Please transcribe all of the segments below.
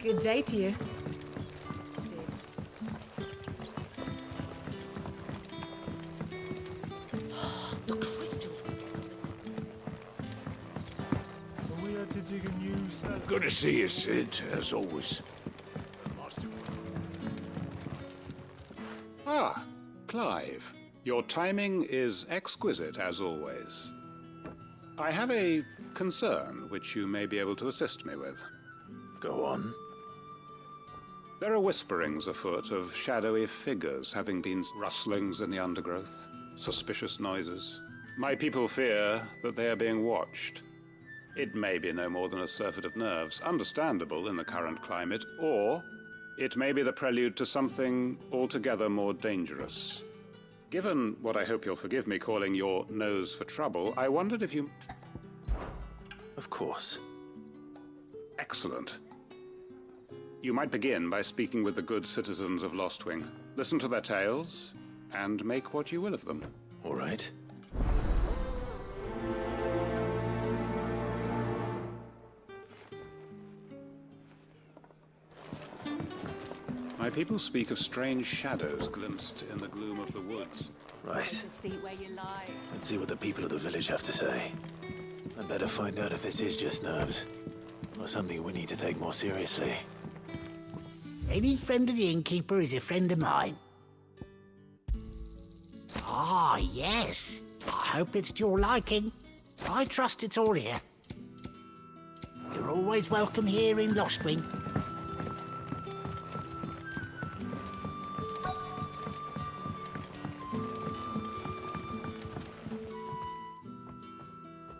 Good day to you. The crystals we get from We had to dig a new cell. Good to see you, Sid, as always. Ah, Clive. Your timing is exquisite, as always. I have a concern which you may be able to assist me with. Go on. There are whisperings afoot of shadowy figures having been rustlings in the undergrowth, suspicious noises. My people fear that they are being watched. It may be no more than a surfeit of nerves, understandable in the current climate, or it may be the prelude to something altogether more dangerous. Given what I hope you'll forgive me calling your nose for trouble, I wondered if you... Of course. Excellent. You might begin by speaking with the good citizens of Lostwing. Listen to their tales, and make what you will of them. All right. My people speak of strange shadows glimpsed in the gloom of the woods. Right. See where you lie. Let's see what the people of the village have to say. I'd better find out if this is just nerves, or something we need to take more seriously. Any friend of the innkeeper is a friend of mine. Ah, yes. I hope it's to your liking. I trust it's all here. You're always welcome here in Lostwing.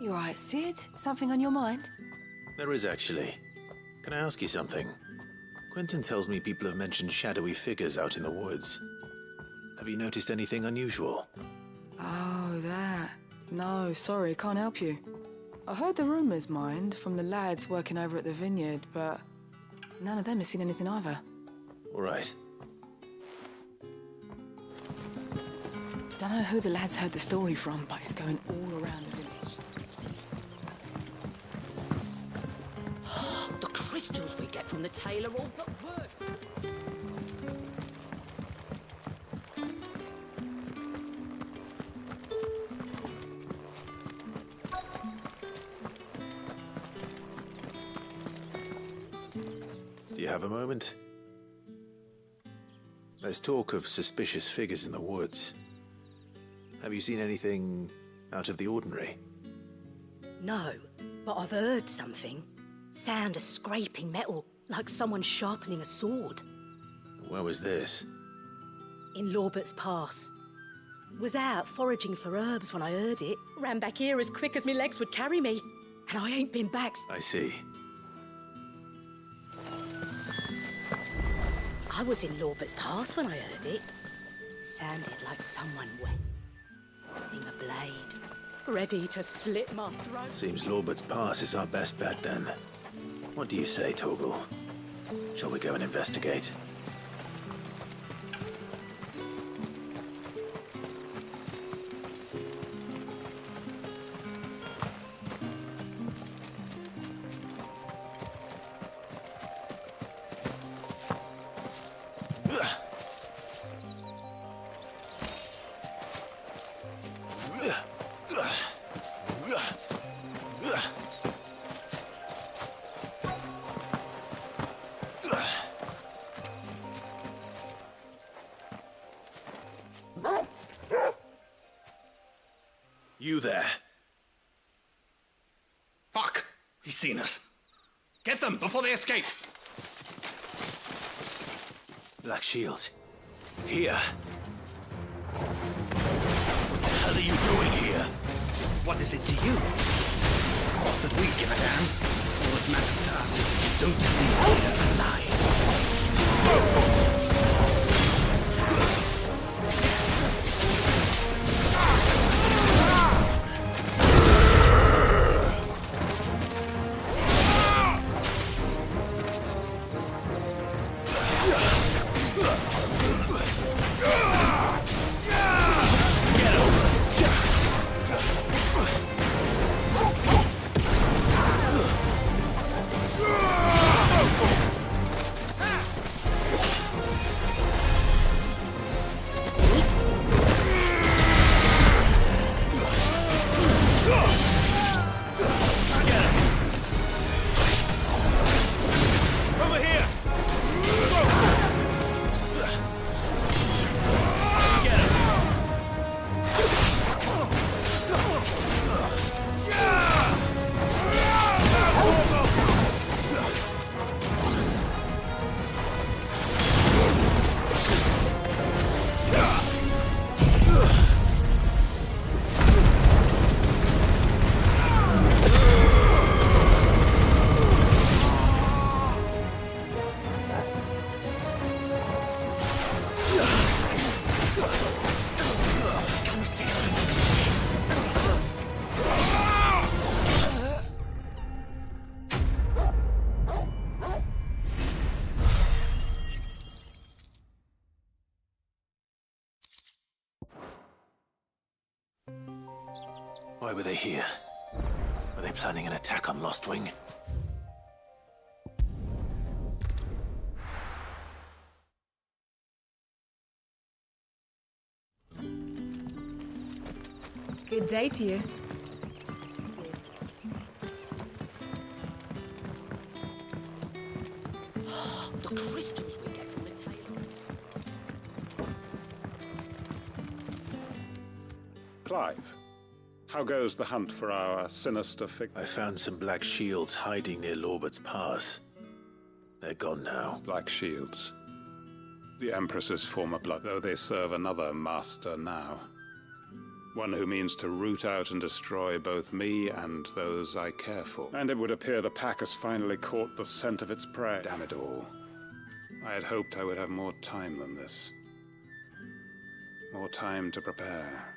You alright, Sid? Something on your mind? There is actually. Can I ask you something? Quentin tells me people have mentioned shadowy figures out in the woods. Have you noticed anything unusual? Oh, that. No, sorry, can't help you. I heard the rumours, mind, from the lads working over at the vineyard, but none of them has seen anything either. All right. Don't know who the lads heard the story from, but it's going all around the village. The crystals we get from the tailor all but worth. Do you have a moment? There's talk of suspicious figures in the woods. Have you seen anything out of the ordinary? No, but I've heard something. Sound of scraping metal, like someone sharpening a sword. Where was this? In Lorbert's Pass. Was out foraging for herbs when I heard it. Ran back here as quick as my legs would carry me. And I ain't been back. I see. I was in Lorbert's Pass when I heard it. Sounded like someone whetting a blade, ready to slit my throat. Seems Lorbert's Pass is our best bet then. What do you say, Torgal? Shall we go and investigate? You there. Fuck! He's seen us. Get them before they escape! Black Shields. Here. What the hell are you doing here? What is it to you? Not that we give a damn. All that matters to us is that you don't leave here alive. Why were they here? Were they planning an attack on Lostwing? Good day to you. The crystals we get from the tailor. Clive, how goes the hunt for our sinister figure? I found some black shields hiding near Lorbert's Pass. They're gone now. Black shields. The Empress's former blood, though they serve another master now. One who means to root out and destroy both me and those I care for. And it would appear the pack has finally caught the scent of its prey. Damn it all. I had hoped I would have more time than this. More time to prepare.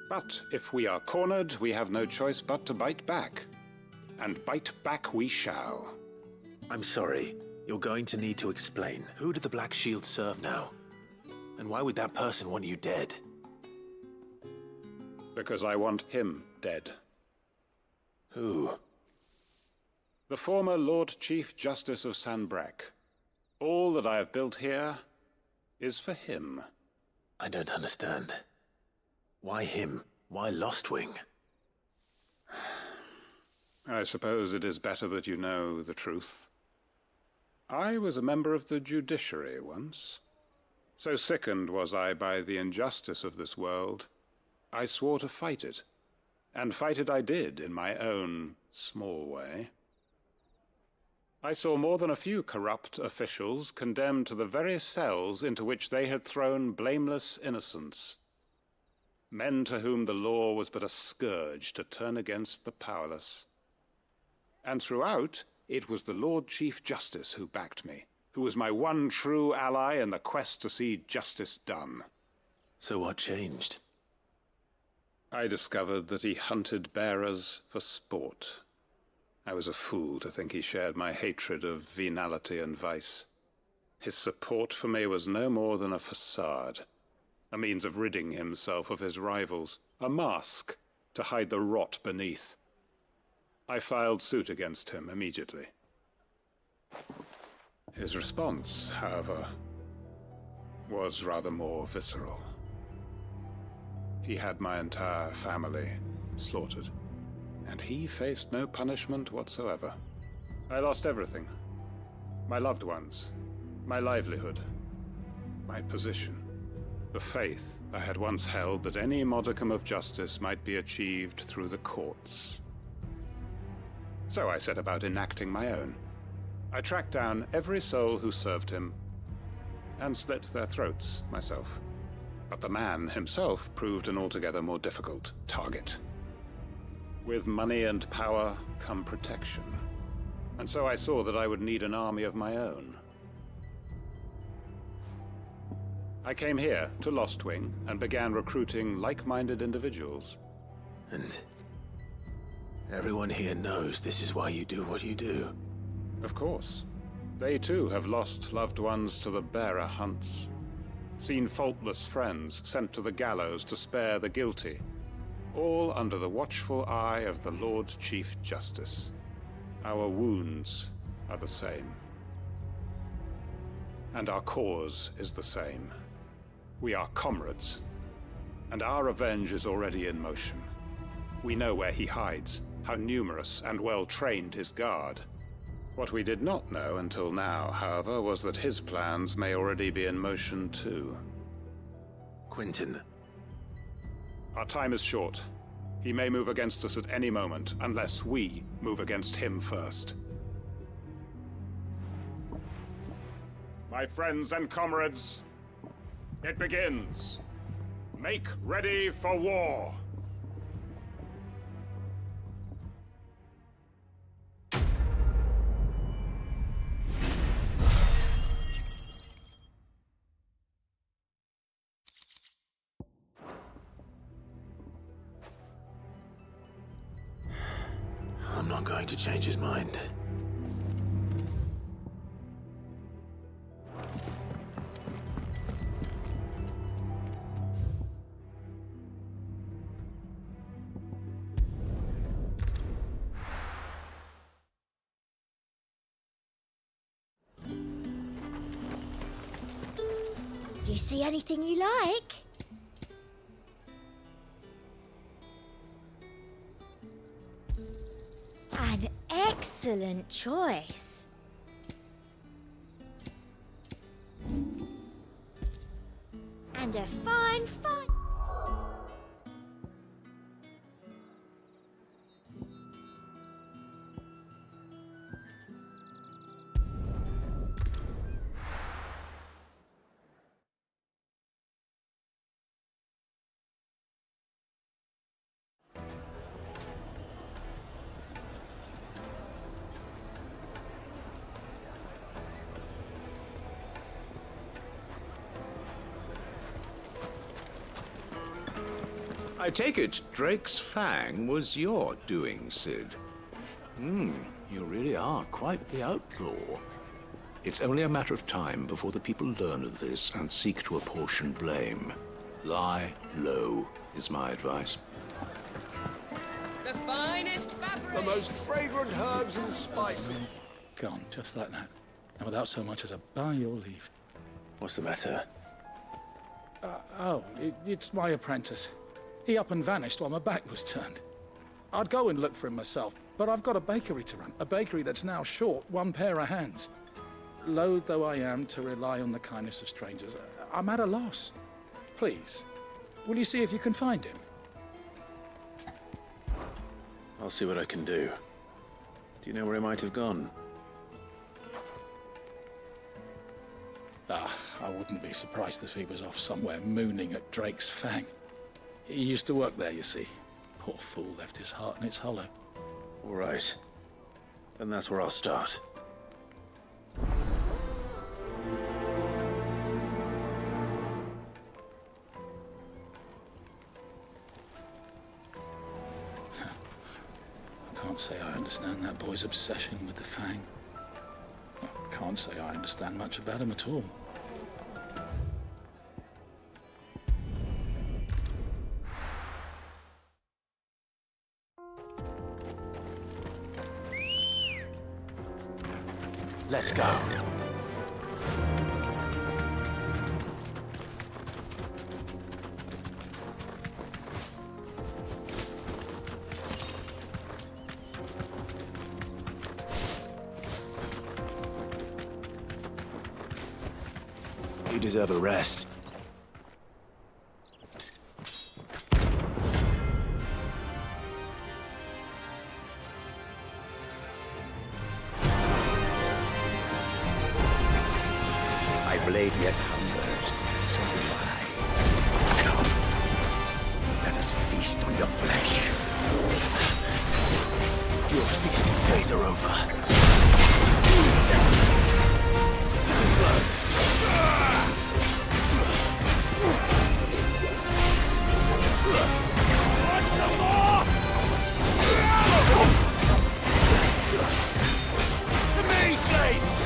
But if we are cornered, we have no choice but to bite back. And bite back we shall. I'm sorry. You're going to need to explain. Who did the Black Shield serve now? And why would that person want you dead? Because I want him dead. Who? The former Lord Chief Justice of Sanbreque. All that I have built here is for him. I don't understand. Why him? Why Lostwing? I suppose it is better that you know the truth. I was a member of the judiciary once. So sickened was I by the injustice of this world, I swore to fight it. And fight it I did, in my own small way. I saw more than a few corrupt officials condemned to the very cells into which they had thrown blameless innocents. Men to whom the law was but a scourge to turn against the powerless. And throughout, it was the Lord Chief Justice who backed me, who was my one true ally in the quest to see justice done. So what changed? I discovered that he hunted bearers for sport. I was a fool to think he shared my hatred of venality and vice. His support for me was no more than a facade, a means of ridding himself of his rivals, a mask to hide the rot beneath. I filed suit against him immediately. His response, however, was rather more visceral. He had my entire family slaughtered, and he faced no punishment whatsoever. I lost everything. My loved ones, my livelihood, my position, the faith I had once held that any modicum of justice might be achieved through the courts. So I set about enacting my own. I tracked down every soul who served him, and slit their throats myself. But the man himself proved an altogether more difficult target. With money and power come protection. And so I saw that I would need an army of my own. I came here to Lostwing and began recruiting like-minded individuals. And everyone here knows this is why you do what you do. Of course. They too have lost loved ones to the bearer hunts. Seen faultless friends sent to the gallows to spare the guilty. All under the watchful eye of the Lord Chief Justice. Our wounds are the same. And our cause is the same. We are comrades. And our revenge is already in motion. We know where he hides, how numerous and well-trained his guard. What we did not know until now, however, was that his plans may already be in motion too. Quentin. Our time is short. He may move against us at any moment, unless we move against him first. My friends and comrades, it begins. Make ready for war. I'm not going to change his mind. Do you see anything you like? An excellent choice. And a fine. I take it Drake's Fang was your doing, Sid. You really are quite the outlaw. It's only a matter of time before the people learn of this and seek to apportion blame. Lie low is my advice. The finest fabric! The most fragrant herbs and spices. Gone, just like that. And without so much as a by your leave. What's the matter? It's my apprentice. He up and vanished while my back was turned. I'd go and look for him myself, but I've got a bakery to run. A bakery that's now short one pair of hands. Loath though I am to rely on the kindness of strangers, I'm at a loss. Please, will you see if you can find him? I'll see what I can do. Do you know where he might have gone? I wouldn't be surprised if he was off somewhere mooning at Drake's Fang. He used to work there, you see. Poor fool left his heart in its hollow. All right. Then that's where I'll start. I can't say I understand that boy's obsession with the Fang. I can't say I understand much about him at all. Let's go. You deserve a rest. Blade yet hungers, and so do I. Come, let us feast on your flesh. Your feasting days are over. To me, Blades!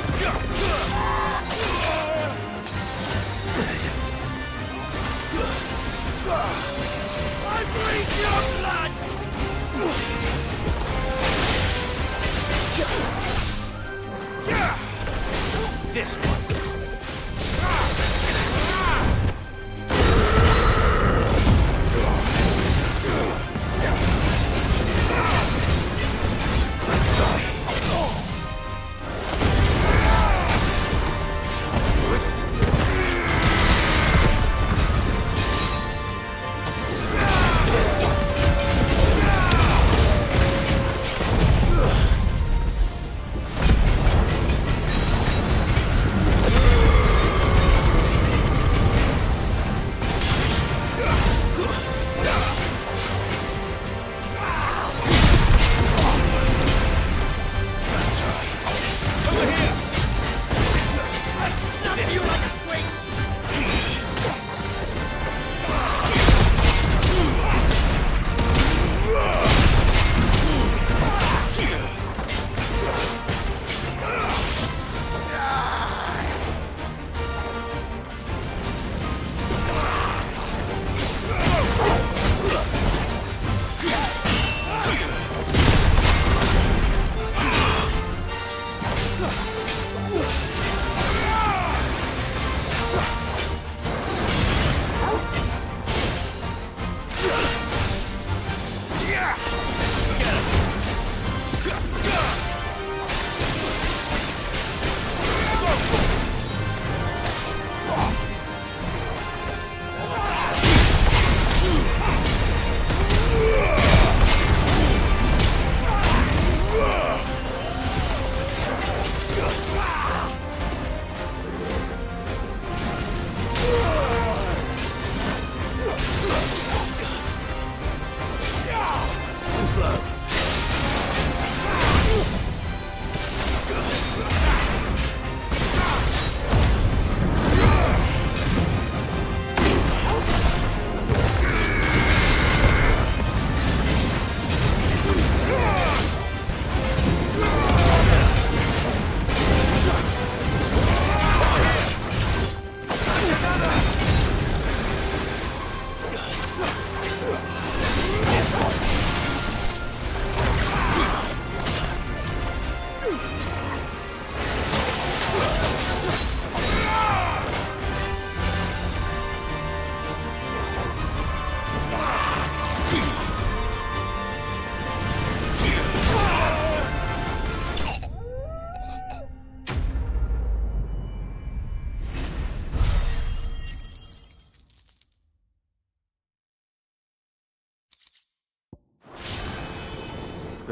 I breathe your blood! This one.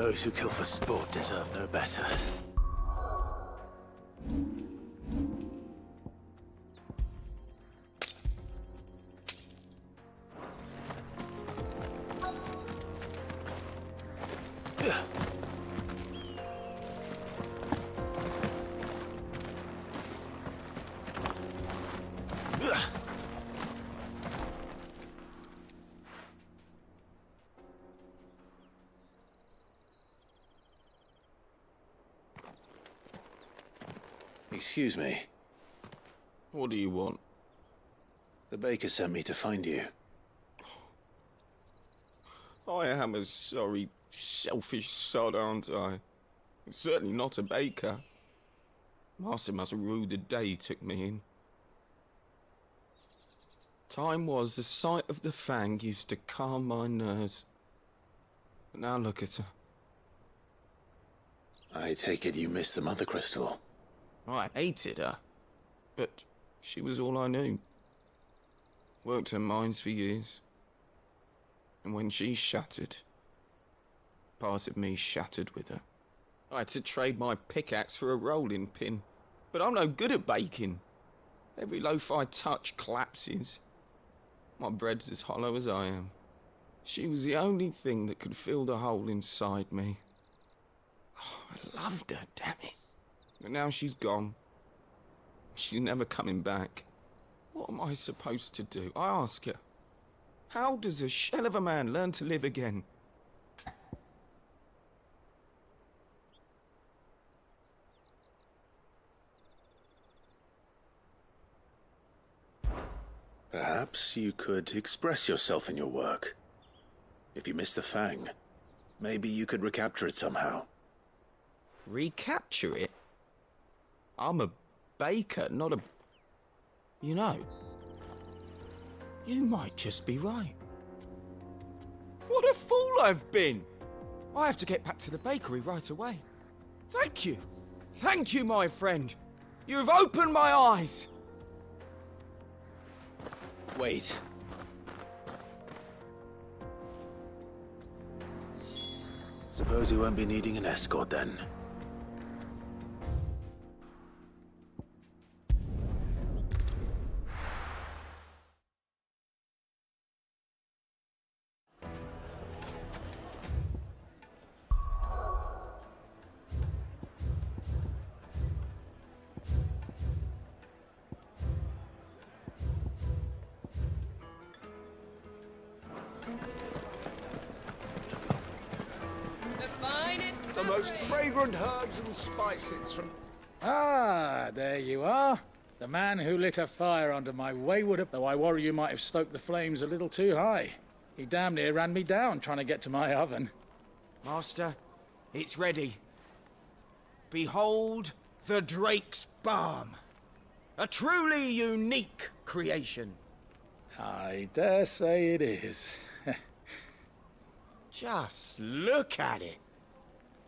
Those who kill for sport deserve no better. Excuse me. What do you want? The baker sent me to find you. I am a sorry, selfish sod, aren't I? I'm certainly not a baker. Master must have ruled the day he took me in. Time was the sight of the fang used to calm my nerves. But now look at her. I take it you missed the Mother Crystal. I hated her, but she was all I knew. Worked her mines for years. And when she shattered, part of me shattered with her. I had to trade my pickaxe for a rolling pin, but I'm no good at baking. Every loaf I touch collapses. My bread's as hollow as I am. She was the only thing that could fill the hole inside me. Oh, I loved her, damn it. But now she's gone. She's never coming back. What am I supposed to do? I ask her. How does a shell of a man learn to live again? Perhaps you could express yourself in your work. If you miss the fang, maybe you could recapture it somehow. Recapture it? I'm a baker, not a... You know, you might just be right. What a fool I've been! I have to get back to the bakery right away. Thank you. Thank you, my friend. You've opened my eyes. Wait. Suppose you won't be needing an escort then. The finest The most fabric. fragrant herbs and spices from... Ah, there you are. The man who lit a fire under my wayward... Though I worry you might have stoked the flames a little too high. He damn near ran me down trying to get to my oven. Master, it's ready. Behold the Drake's Balm. A truly unique creation. I dare say it is. Just look at it.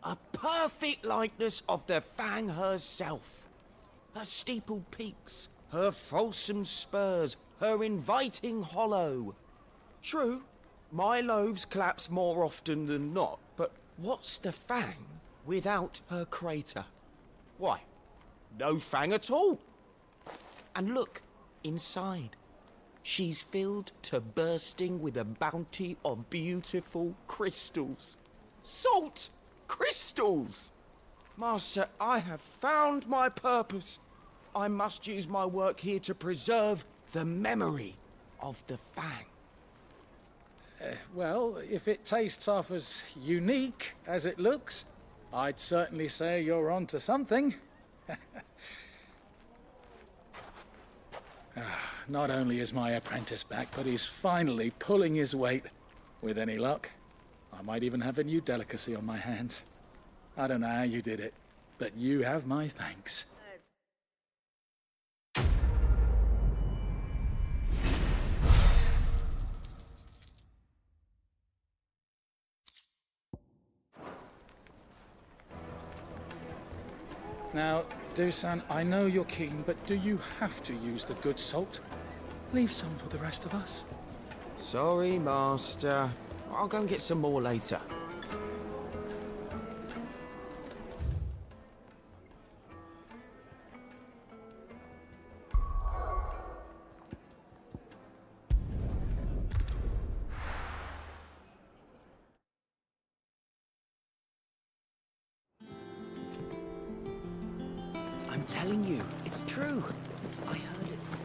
A perfect likeness of the Fang herself. Her steepled peaks, her fulsome spurs, her inviting hollow. True, my loaves collapse more often than not, but what's the Fang without her crater? Why, no Fang at all. And look, inside. She's filled to bursting with a bounty of beautiful crystals. Salt crystals! Master, I have found my purpose. I must use my work here to preserve the memory of the Fang. Well, if it tastes half as unique as it looks, I'd certainly say you're onto something. Not only is my apprentice back, but he's finally pulling his weight. With any luck, I might even have a new delicacy on my hands. I don't know how you did it, but you have my thanks. Now, Dusan, I know you're keen, but do you have to use the good salt? Leave some for the rest of us. Sorry, Master. I'll go and get some more later. telling you, it's true. I heard it from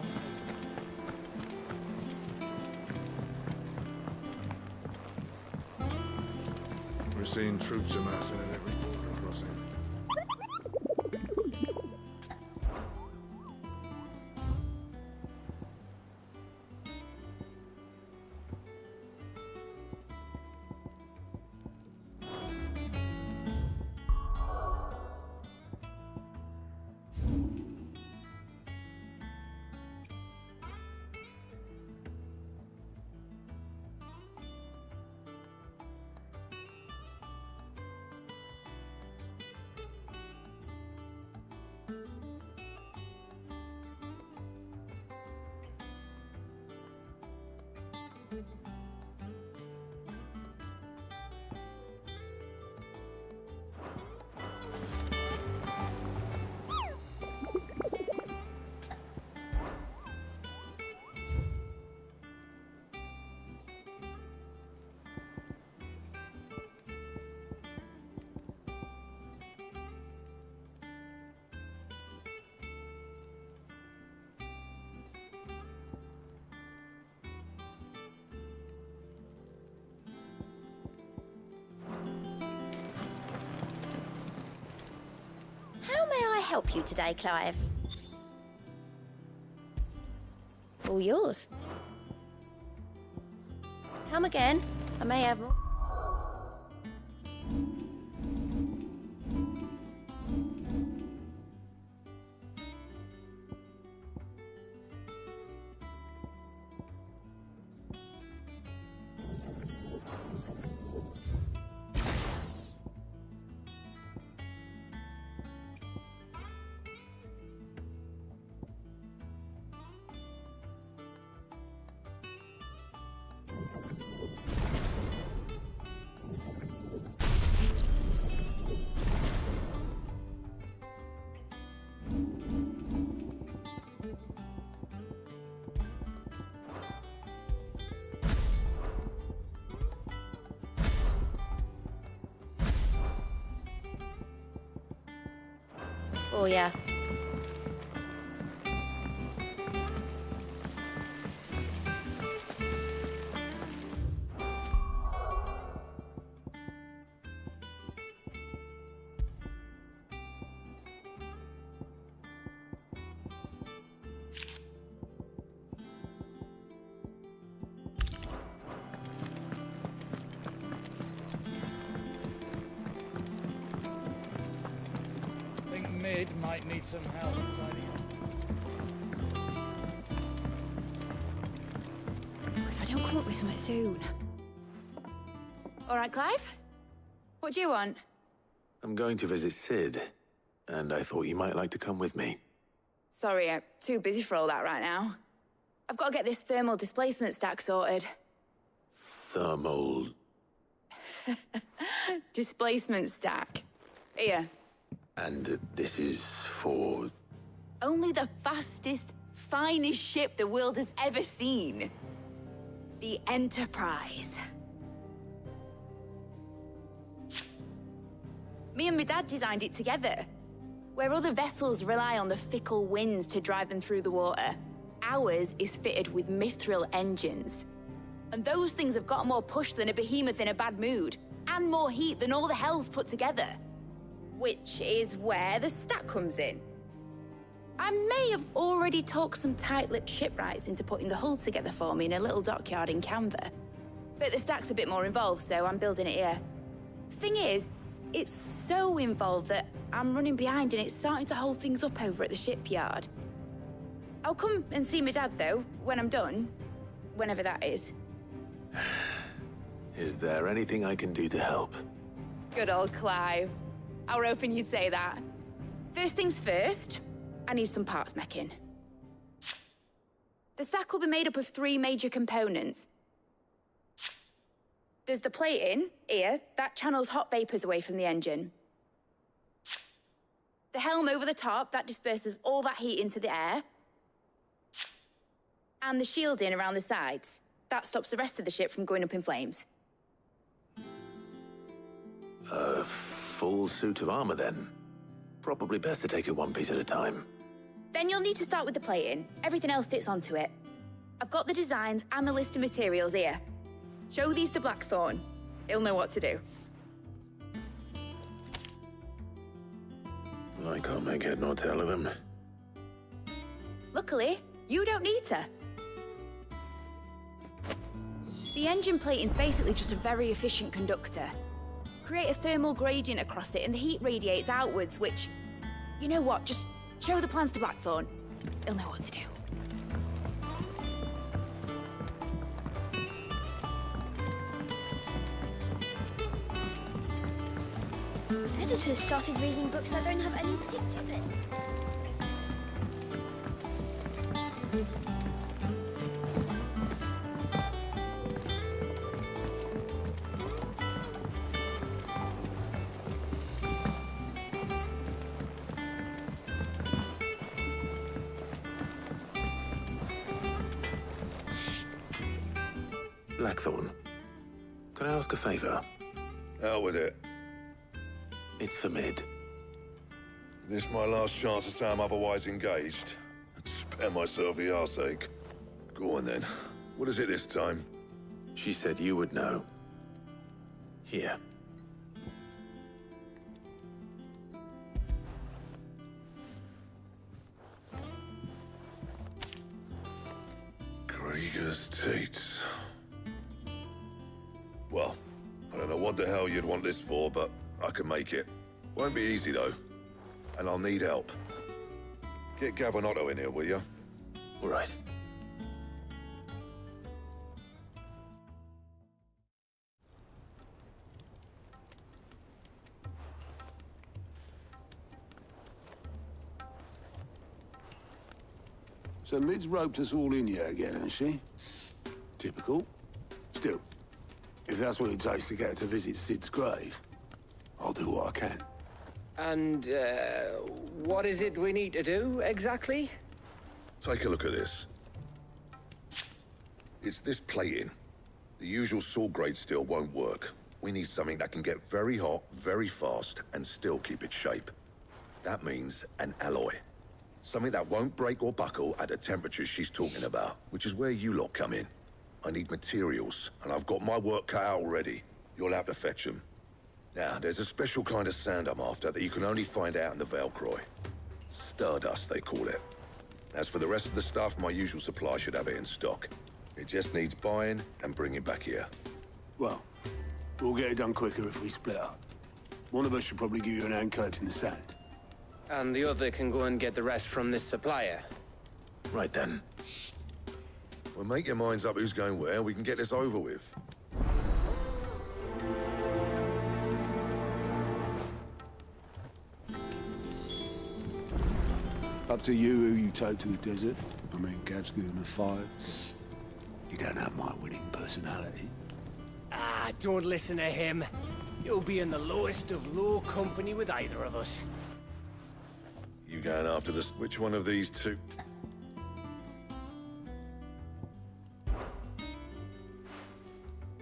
Otto's. We're seeing troops amassing at every border crossing. How may I help you today, Clive? All yours. Come again. I may have more. Oh, yeah. Mid might need some help tidying up. If I don't come up with something soon. All right, Clive? What do you want? I'm going to visit Sid, and I thought you might like to come with me. Sorry, I'm too busy for all that right now. I've got to get this thermal displacement stack sorted. Thermal... Displacement stack. Here. And this is for... Only the fastest, finest ship the world has ever seen. The Enterprise. Me and my dad designed it together. Where other vessels rely on the fickle winds to drive them through the water, ours is fitted with mithril engines. And those things have got more push than a behemoth in a bad mood, and more heat than all the hells put together. Which is where the stack comes in. I may have already talked some tight-lipped shipwrights into putting the hull together for me in a little dockyard in Canva. But the stack's a bit more involved, so I'm building it here. Thing is, it's so involved that I'm running behind and it's starting to hold things up over at the shipyard. I'll come and see my dad, though, when I'm done. Whenever that is. Is there anything I can do to help? Good old Clive. I were hoping you'd say that. First things first, I need some parts meching. The stack will be made up of 3 major components. There's the plating, here, that channels hot vapors away from the engine. The helm over the top, that disperses all that heat into the air. And the shielding around the sides. That stops the rest of the ship from going up in flames. A full suit of armor, then? Probably best to take it one piece at a time. Then you'll need to start with the plating. Everything else fits onto it. I've got the designs and the list of materials here. Show these to Blackthorn. He'll know what to do. I can't make head nor tail of them. Luckily, you don't need to. The engine plating's basically just a very efficient conductor. Create a thermal gradient across it and the heat radiates outwards, which... You know what, just show the plans to Blackthorn. He'll know what to do. Editors started reading books that don't have any pictures in. Blackthorn, can I ask a favor? Out with it. It's for Mid. This my last chance to say I'm otherwise engaged. Spare myself the arseache. Go on then. What is it this time? She said you would know. Here. Krieger's Tates. Well, I don't know what the hell you'd want this for, but I can make it. Won't be easy, though. And I'll need help. Get Gavin in here, will you? All right. So Mid's roped us all in here again, hasn't she? Typical. Still, if that's what it takes to get her to visit Sid's grave, I'll do what I can. And, what is it we need to do, exactly? Take a look at this. It's this plating. The usual saw grade steel won't work. We need something that can get very hot, very fast, and still keep its shape. That means an alloy. Something that won't break or buckle at the temperatures she's talking about, which is where you lot come in. I need materials, and I've got my work cut out already. You'll have to fetch them. Now, there's a special kind of sand I'm after that you can only find out in the Velcroy. Stardust, they call it. As for the rest of the stuff, my usual supply should have it in stock. It just needs buying and bringing back here. Well, we'll get it done quicker if we split up. One of us should probably give you an hand coat in the sand. And the other can go and get the rest from this supplier. Right then. Well, make your minds up who's going where, we can get this over with. Up to you who you take to the desert. I mean, Gav's good in a fight. You don't have my winning personality. Ah, don't listen to him. You'll be in the lowest of low company with either of us. You going after this? Which one of these two?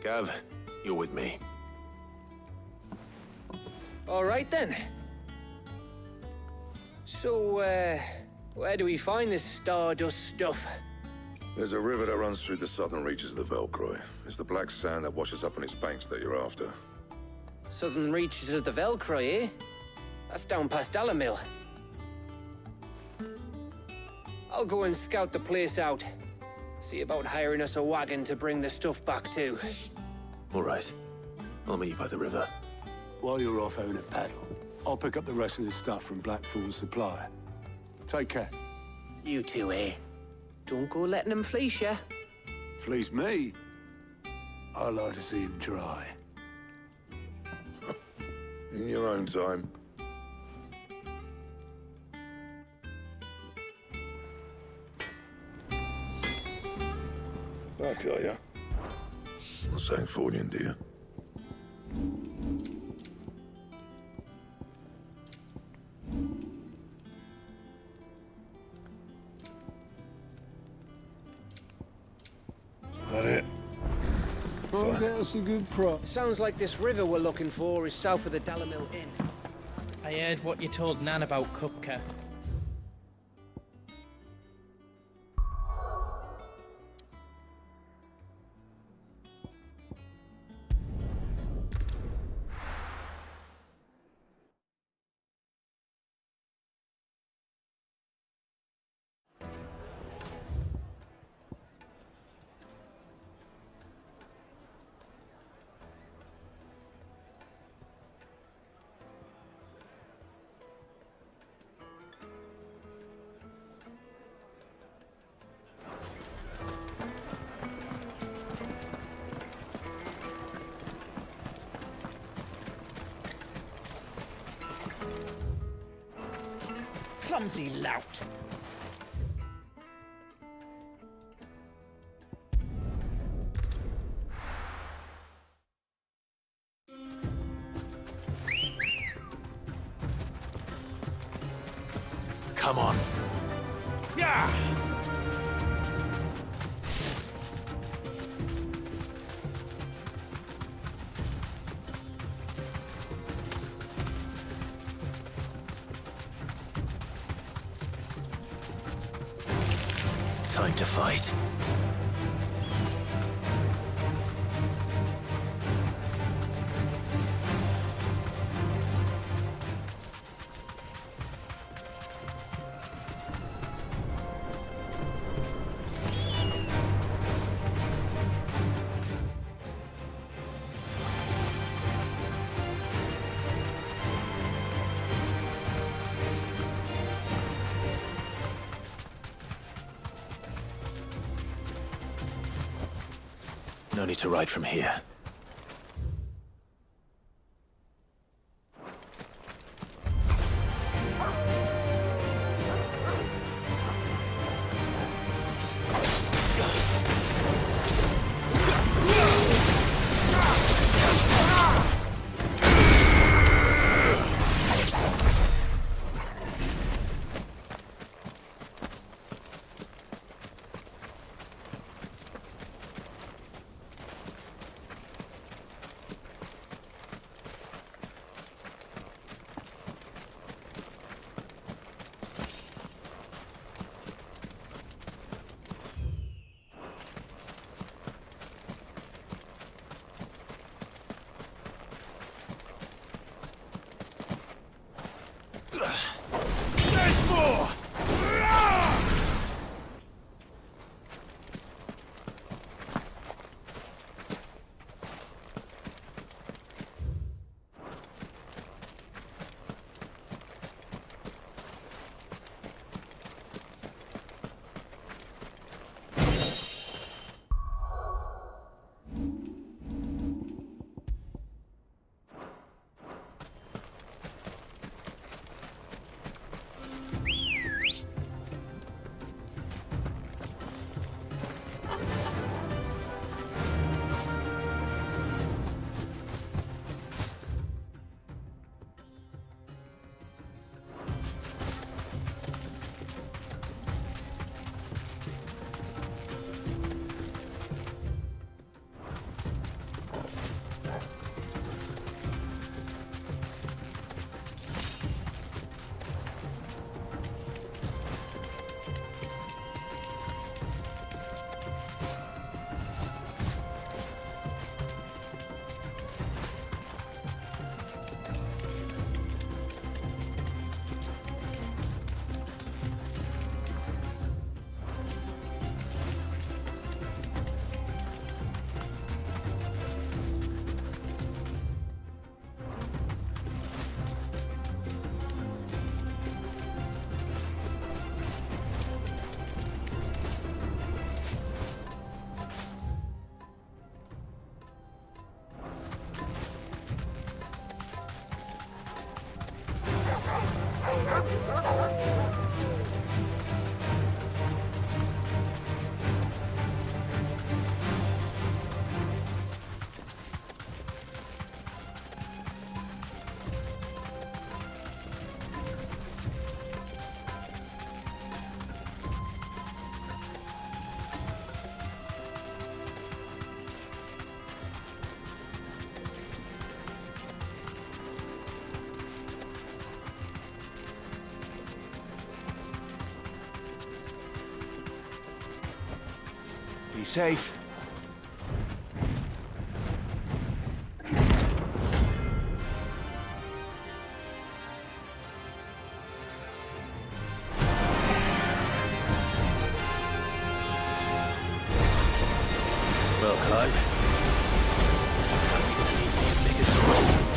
Gav, you're with me. All right, then. So, where do we find this Stardust stuff? There's a river that runs through the southern reaches of the Velcroy. It's the black sand that washes up on its banks that you're after. Southern reaches of the Velcroy, eh? That's down past Dalamil. I'll go and scout the place out. See about hiring us a wagon to bring the stuff back to. All right. I'll meet you by the river. While you're off having a paddle, I'll pick up the rest of the stuff from Blackthorn's supply. Take care. You two, eh? Don't go letting them fleece ya. Fleece me? I'd like to see him try. In your own time. Back, are ya? Not Sancfordian, do you? That it? Oh, that's a good prop. Sounds like this river we're looking for is south of the Dalamil Inn. I heard what you told Nan about Kupka. Clumsy lout. Come on. Yeah! Time to fight. No need to ride from here. Be safe. Well, Clive, looks like we're gonna need these biggest roll.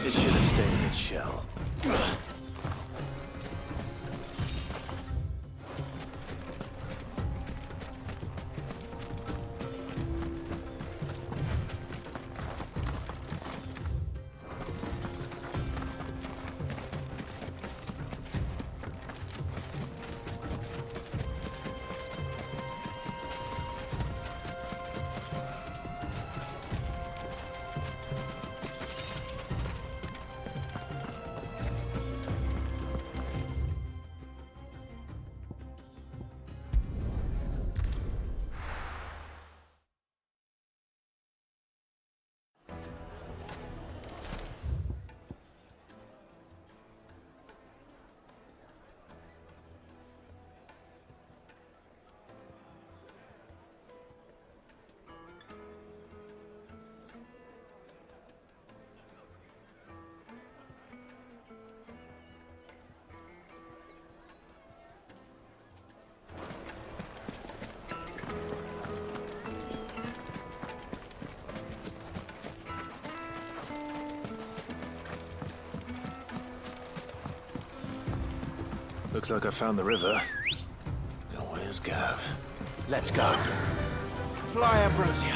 It should have stayed in its shell. Looks like I found the river. Now where's Gav? Let's go. Fly, Ambrosia.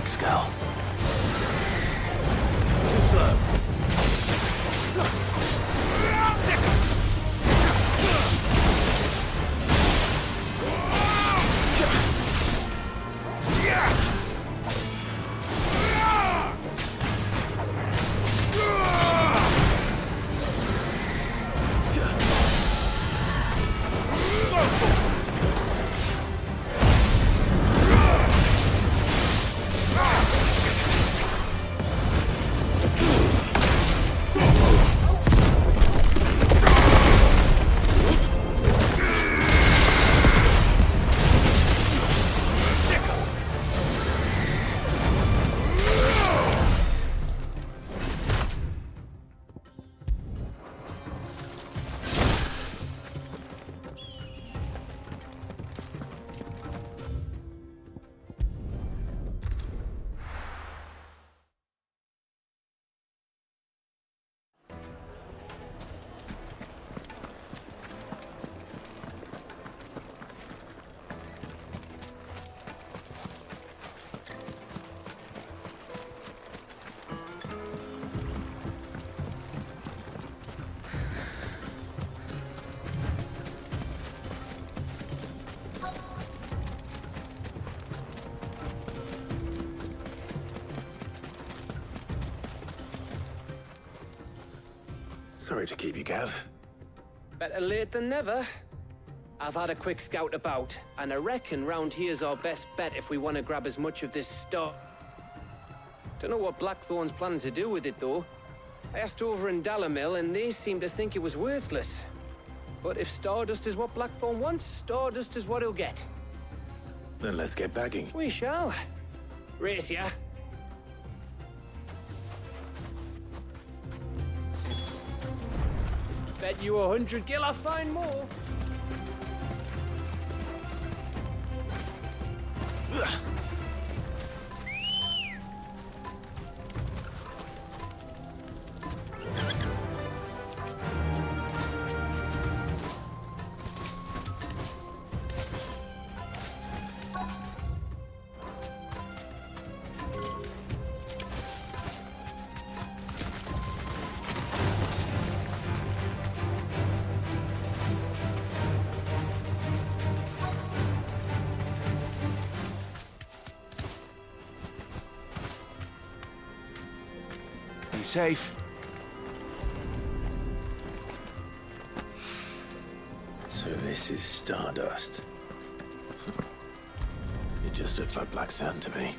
Thanks, girl. Too slow. Sorry to keep you, Gav. Better late than never. I've had a quick scout about, and I reckon round here's our best bet if we want to grab as much of this stuff. Don't know what Blackthorn's planning to do with it, though. I asked over in Dalamil, and they seem to think it was worthless. But if Stardust is what Blackthorn wants, Stardust is what he'll get. Then let's get bagging. We shall. Race ya. Bet you 100 gil I'll find more. Be safe. So this is Stardust. It just looks like black sand to me.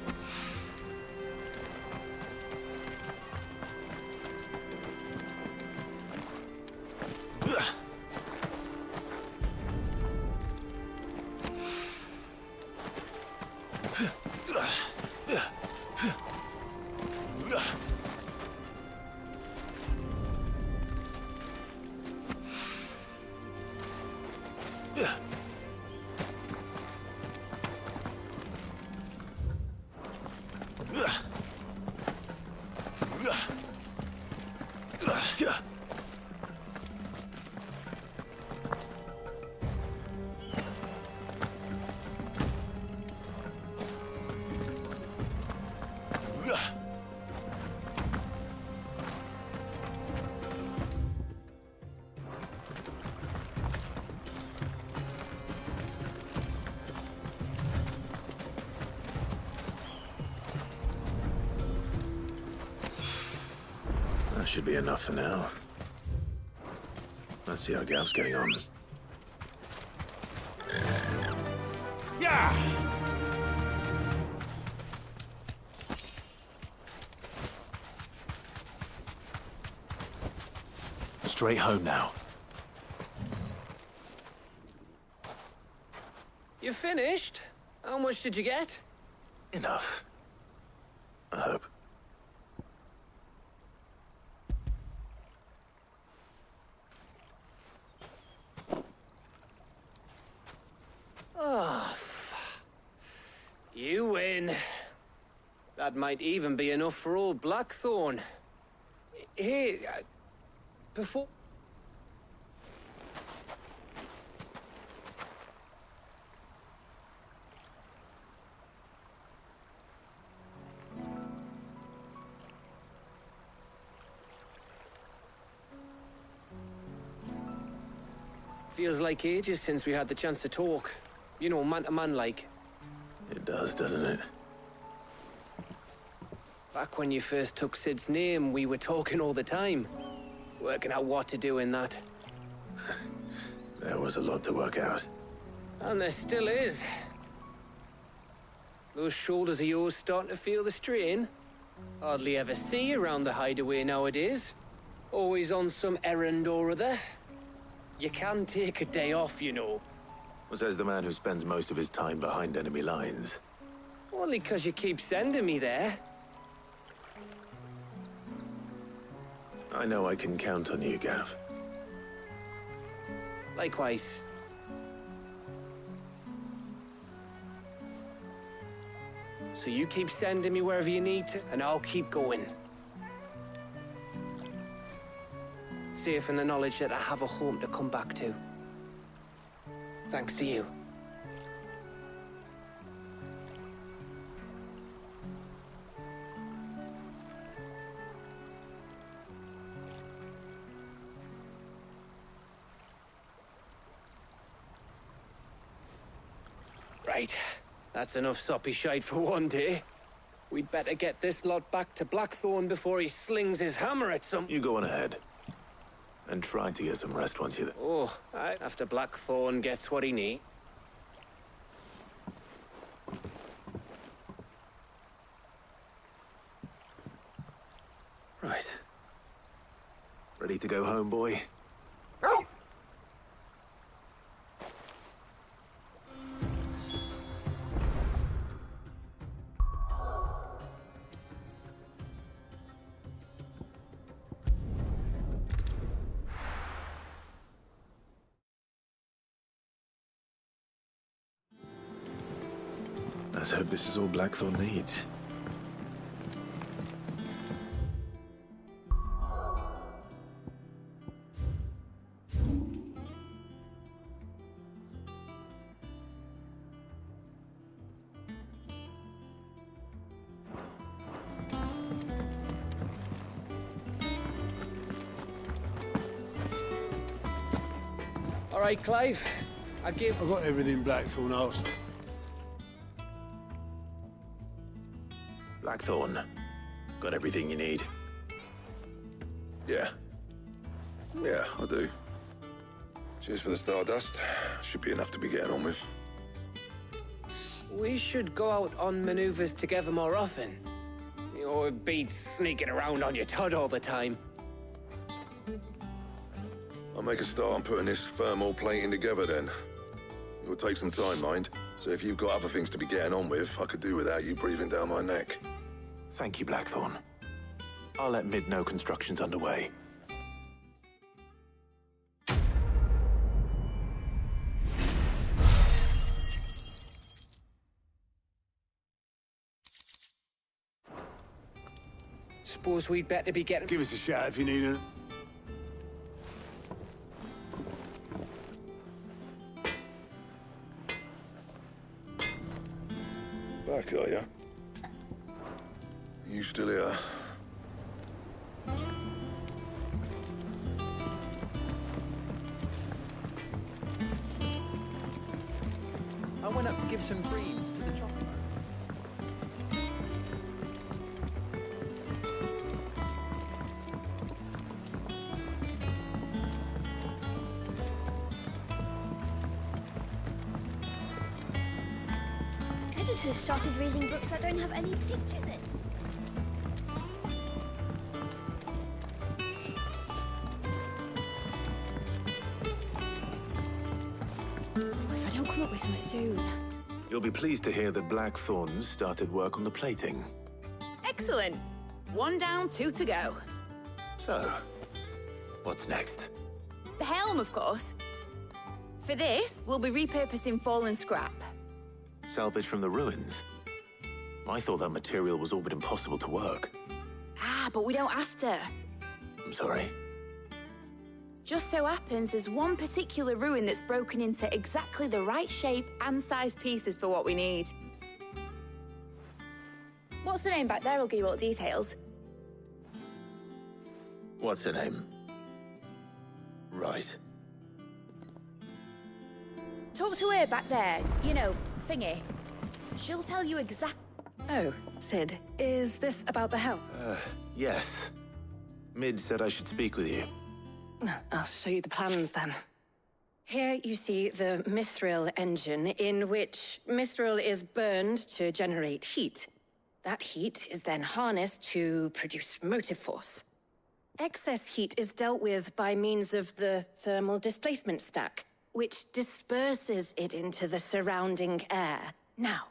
That should be enough for now. Let's see how Gav's getting on. Yeah! Straight home now. You finished? How much did you get? Enough. I hope. Oh, you win. That might even be enough for old Blackthorn. Hey, before... Feels like ages since we had the chance to talk. You know, man to man like. It does, doesn't it? Back when you first took Sid's name, we were talking all the time. Working out what to do in that. There was a lot to work out. And there still is. Those shoulders of yours starting to feel the strain? Hardly ever see you around the hideaway nowadays. Always on some errand or other. You can take a day off, you know. Well, says the man who spends most of his time behind enemy lines. Only 'cause you keep sending me there. I know I can count on you, Gav. Likewise. So you keep sending me wherever you need to, and I'll keep going. Safe in the knowledge that I have a home to come back to. Thanks to you. Right. That's enough soppy shite for one day. We'd better get this lot back to Blackthorn before he slings his hammer at some... You go on ahead. And try to get some rest once you're there. Oh, after Blackthorn gets what he needs. Right. Ready to go home, boy? Let's hope this is all Blackthorn needs. All right, Clive. I've got everything Blackthorn asked. Blackthorn, got everything you need? Yeah. Yeah, I do. Cheers for the Stardust. Should be enough to be getting on with. We should go out on maneuvers together more often. You know, it beats sneaking around on your Todd all the time. I'll make a start on putting this thermal plating together then. It'll take some time, mind. So if you've got other things to be getting on with, I could do without you breathing down my neck. Thank you, Blackthorn. I'll let Mid know construction's underway. Suppose we'd better be getting... Give us a shout if you need it. Back, are you? You still here? I went up to give some greens to the chocolate. Editors started reading books that don't have any pictures in. If I don't come up with something soon. You'll be pleased to hear that Blackthorn's started work on the plating. Excellent. 1 down, 2 to go. So, what's next? The helm, of course. For this, we'll be repurposing fallen scrap. Salvage from the ruins? I thought that material was all but impossible to work. Ah, but we don't have to. I'm sorry. Just so happens there's one particular ruin that's broken into exactly the right shape and size pieces for what we need. What's the name back there? I'll give you all the details. What's her name? Right. Talk to her back there. You know, thingy. She'll tell you exactly. Oh, Sid, is this about the help? Yes. Mid said I should speak with you. I'll show you the plans then. Here you see the mithril engine, in which mithril is burned to generate heat. That heat is then harnessed to produce motive force. Excess heat is dealt with by means of the thermal displacement stack, which disperses it into the surrounding air. Now,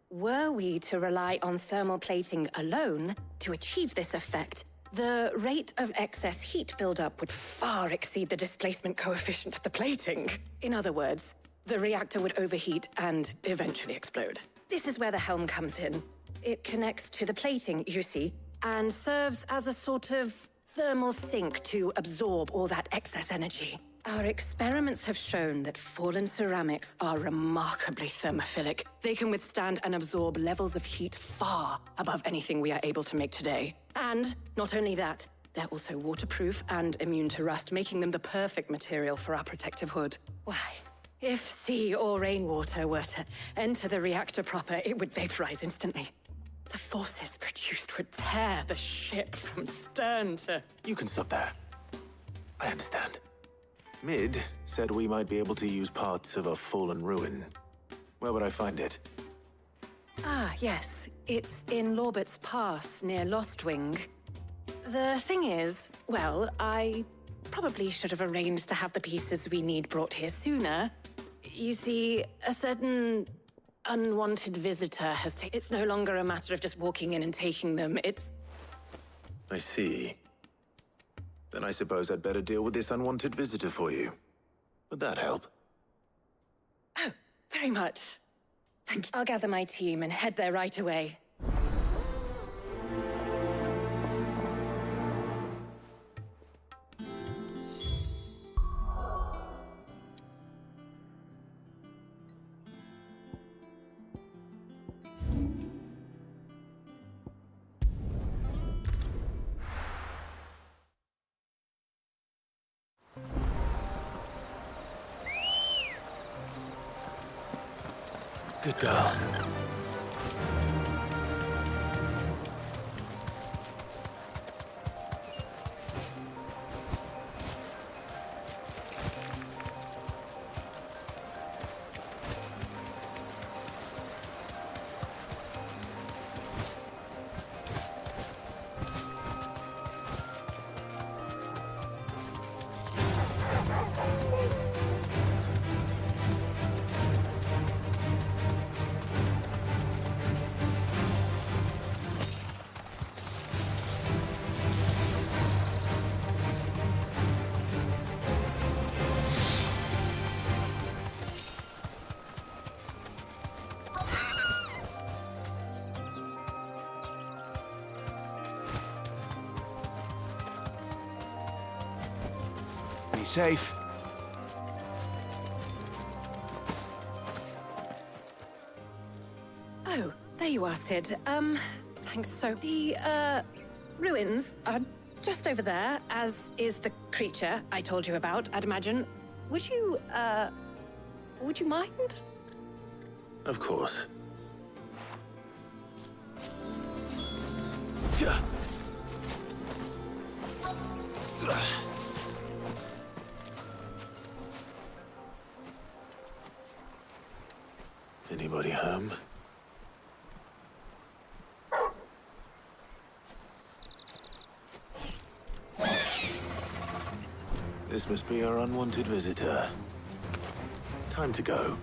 were we to rely on thermal plating alone to achieve this effect, the rate of excess heat buildup would far exceed the displacement coefficient of the plating. In other words, the reactor would overheat and eventually explode. This is where the helm comes in. It connects to the plating, you see, and serves as a sort of thermal sink to absorb all that excess energy. Our experiments have shown that fallen ceramics are remarkably thermophilic. They can withstand and absorb levels of heat far above anything we are able to make today. And not only that, they're also waterproof and immune to rust, making them the perfect material for our protective hood. Why, if sea or rainwater were to enter the reactor proper, it would vaporize instantly. The forces produced would tear the ship from stern to... You can stop there. I understand. Mid said we might be able to use parts of a fallen ruin. Where would I find it? Ah, yes. It's in Lorbert's Pass, near Lostwing. The thing is, well, I probably should have arranged to have the pieces we need brought here sooner. You see, a certain unwanted visitor has taken... It's no longer a matter of just walking in and taking them, it's... I see. Then I suppose I'd better deal with this unwanted visitor for you. Would that help? Oh, very much. Thank you. I'll gather my team and head there right away. Good girl. Be safe. Oh, there you are, Sid. Thanks so... The, ruins are just over there, as is the creature I told you about, I'd imagine. Would you mind? Of course. Anybody home? This must be our unwanted visitor. Time to go.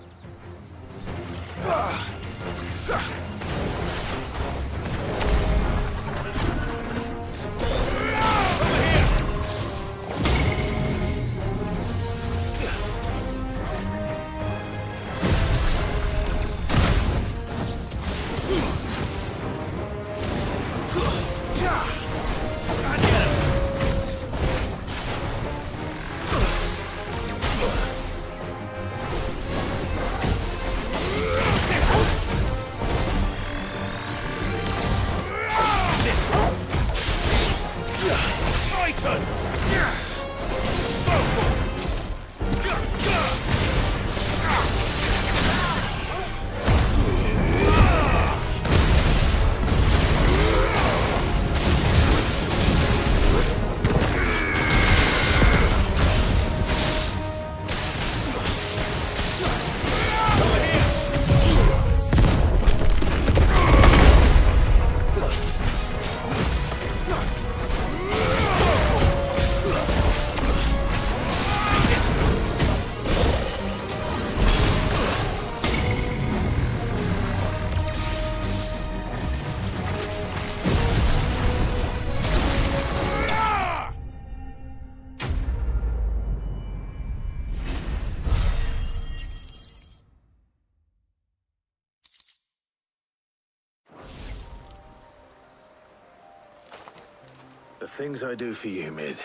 The things I do for you, Mid.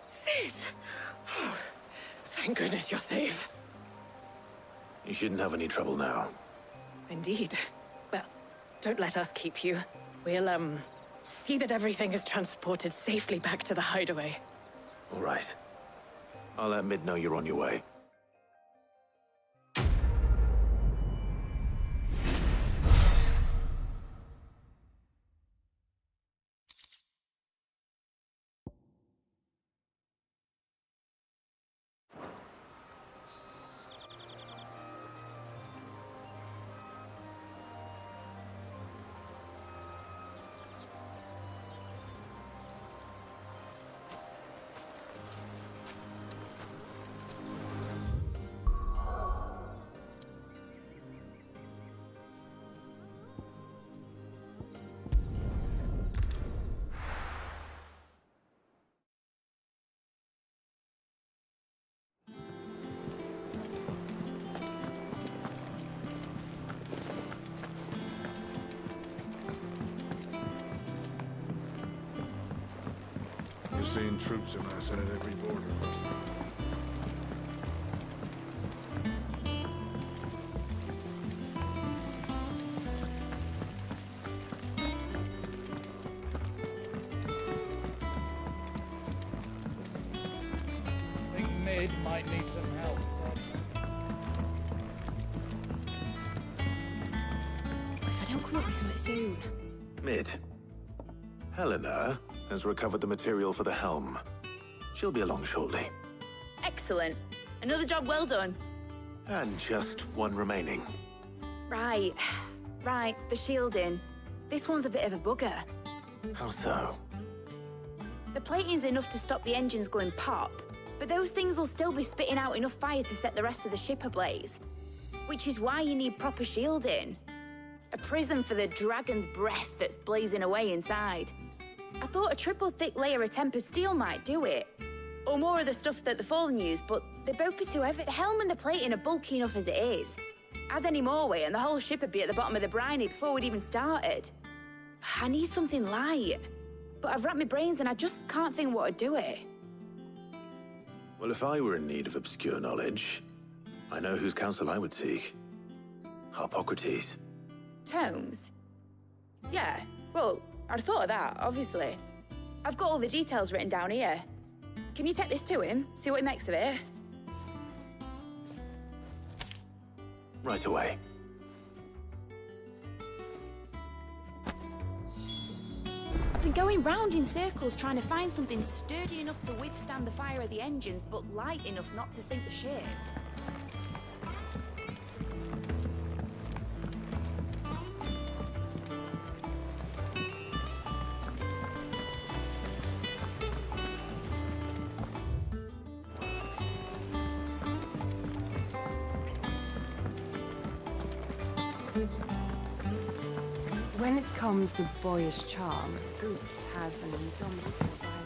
Sid! Oh, thank goodness you're safe. You shouldn't have any trouble now. Indeed. Well, don't let us keep you. We'll, see that everything is transported safely back to the hideaway. All right. I'll let Mid know you're on your way. We're seeing troops amassing at every border crossing. I think Mid might need some help, Todd. If I don't come up with something soon. Mid. Helena has recovered the material for the helm. She'll be along shortly. Excellent. Another job well done. And just one remaining. Right. Right, the shielding. This one's a bit of a bugger. How so? The plating's enough to stop the engines going pop, but those things will still be spitting out enough fire to set the rest of the ship ablaze. Which is why you need proper shielding. A prison for the dragon's breath that's blazing away inside. I thought a triple thick layer of tempered steel might do it. Or more of the stuff that the Fallen use, but they'd both be too heavy. The helm and the plating are bulky enough as it is. Add any more weight and the whole ship would be at the bottom of the briny before we'd even started. I need something light. But I've racked my brains and I just can't think what would do it. Well, if I were in need of obscure knowledge, I know whose counsel I would seek. Harpocrates. Tomes? Yeah, well, I'd thought of that, obviously. I've got all the details written down here. Can you take this to him, see what he makes of it? Right away. I've been going round in circles trying to find something sturdy enough to withstand the fire of the engines, but light enough not to sink the ship. When it comes to boyish charm, Goose has an indomitable rival.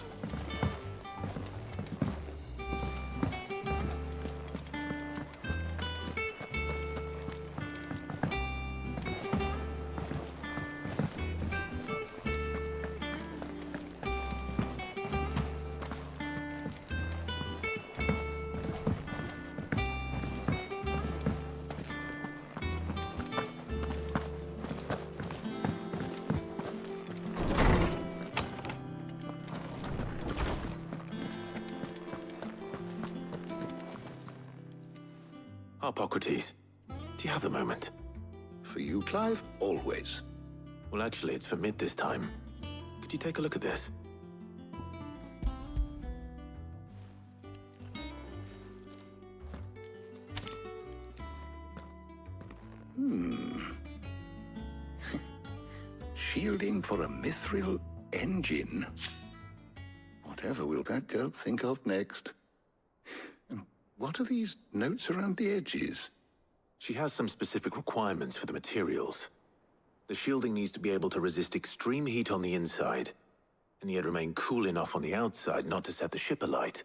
Harpocrates, do you have a moment? For you, Clive? Always. Well, actually, it's for Mid this time. Could you take a look at this? Shielding for a mithril engine. Whatever will that girl think of next? And what are these notes around the edges? She has some specific requirements for the materials. The shielding needs to be able to resist extreme heat on the inside, and yet remain cool enough on the outside not to set the ship alight,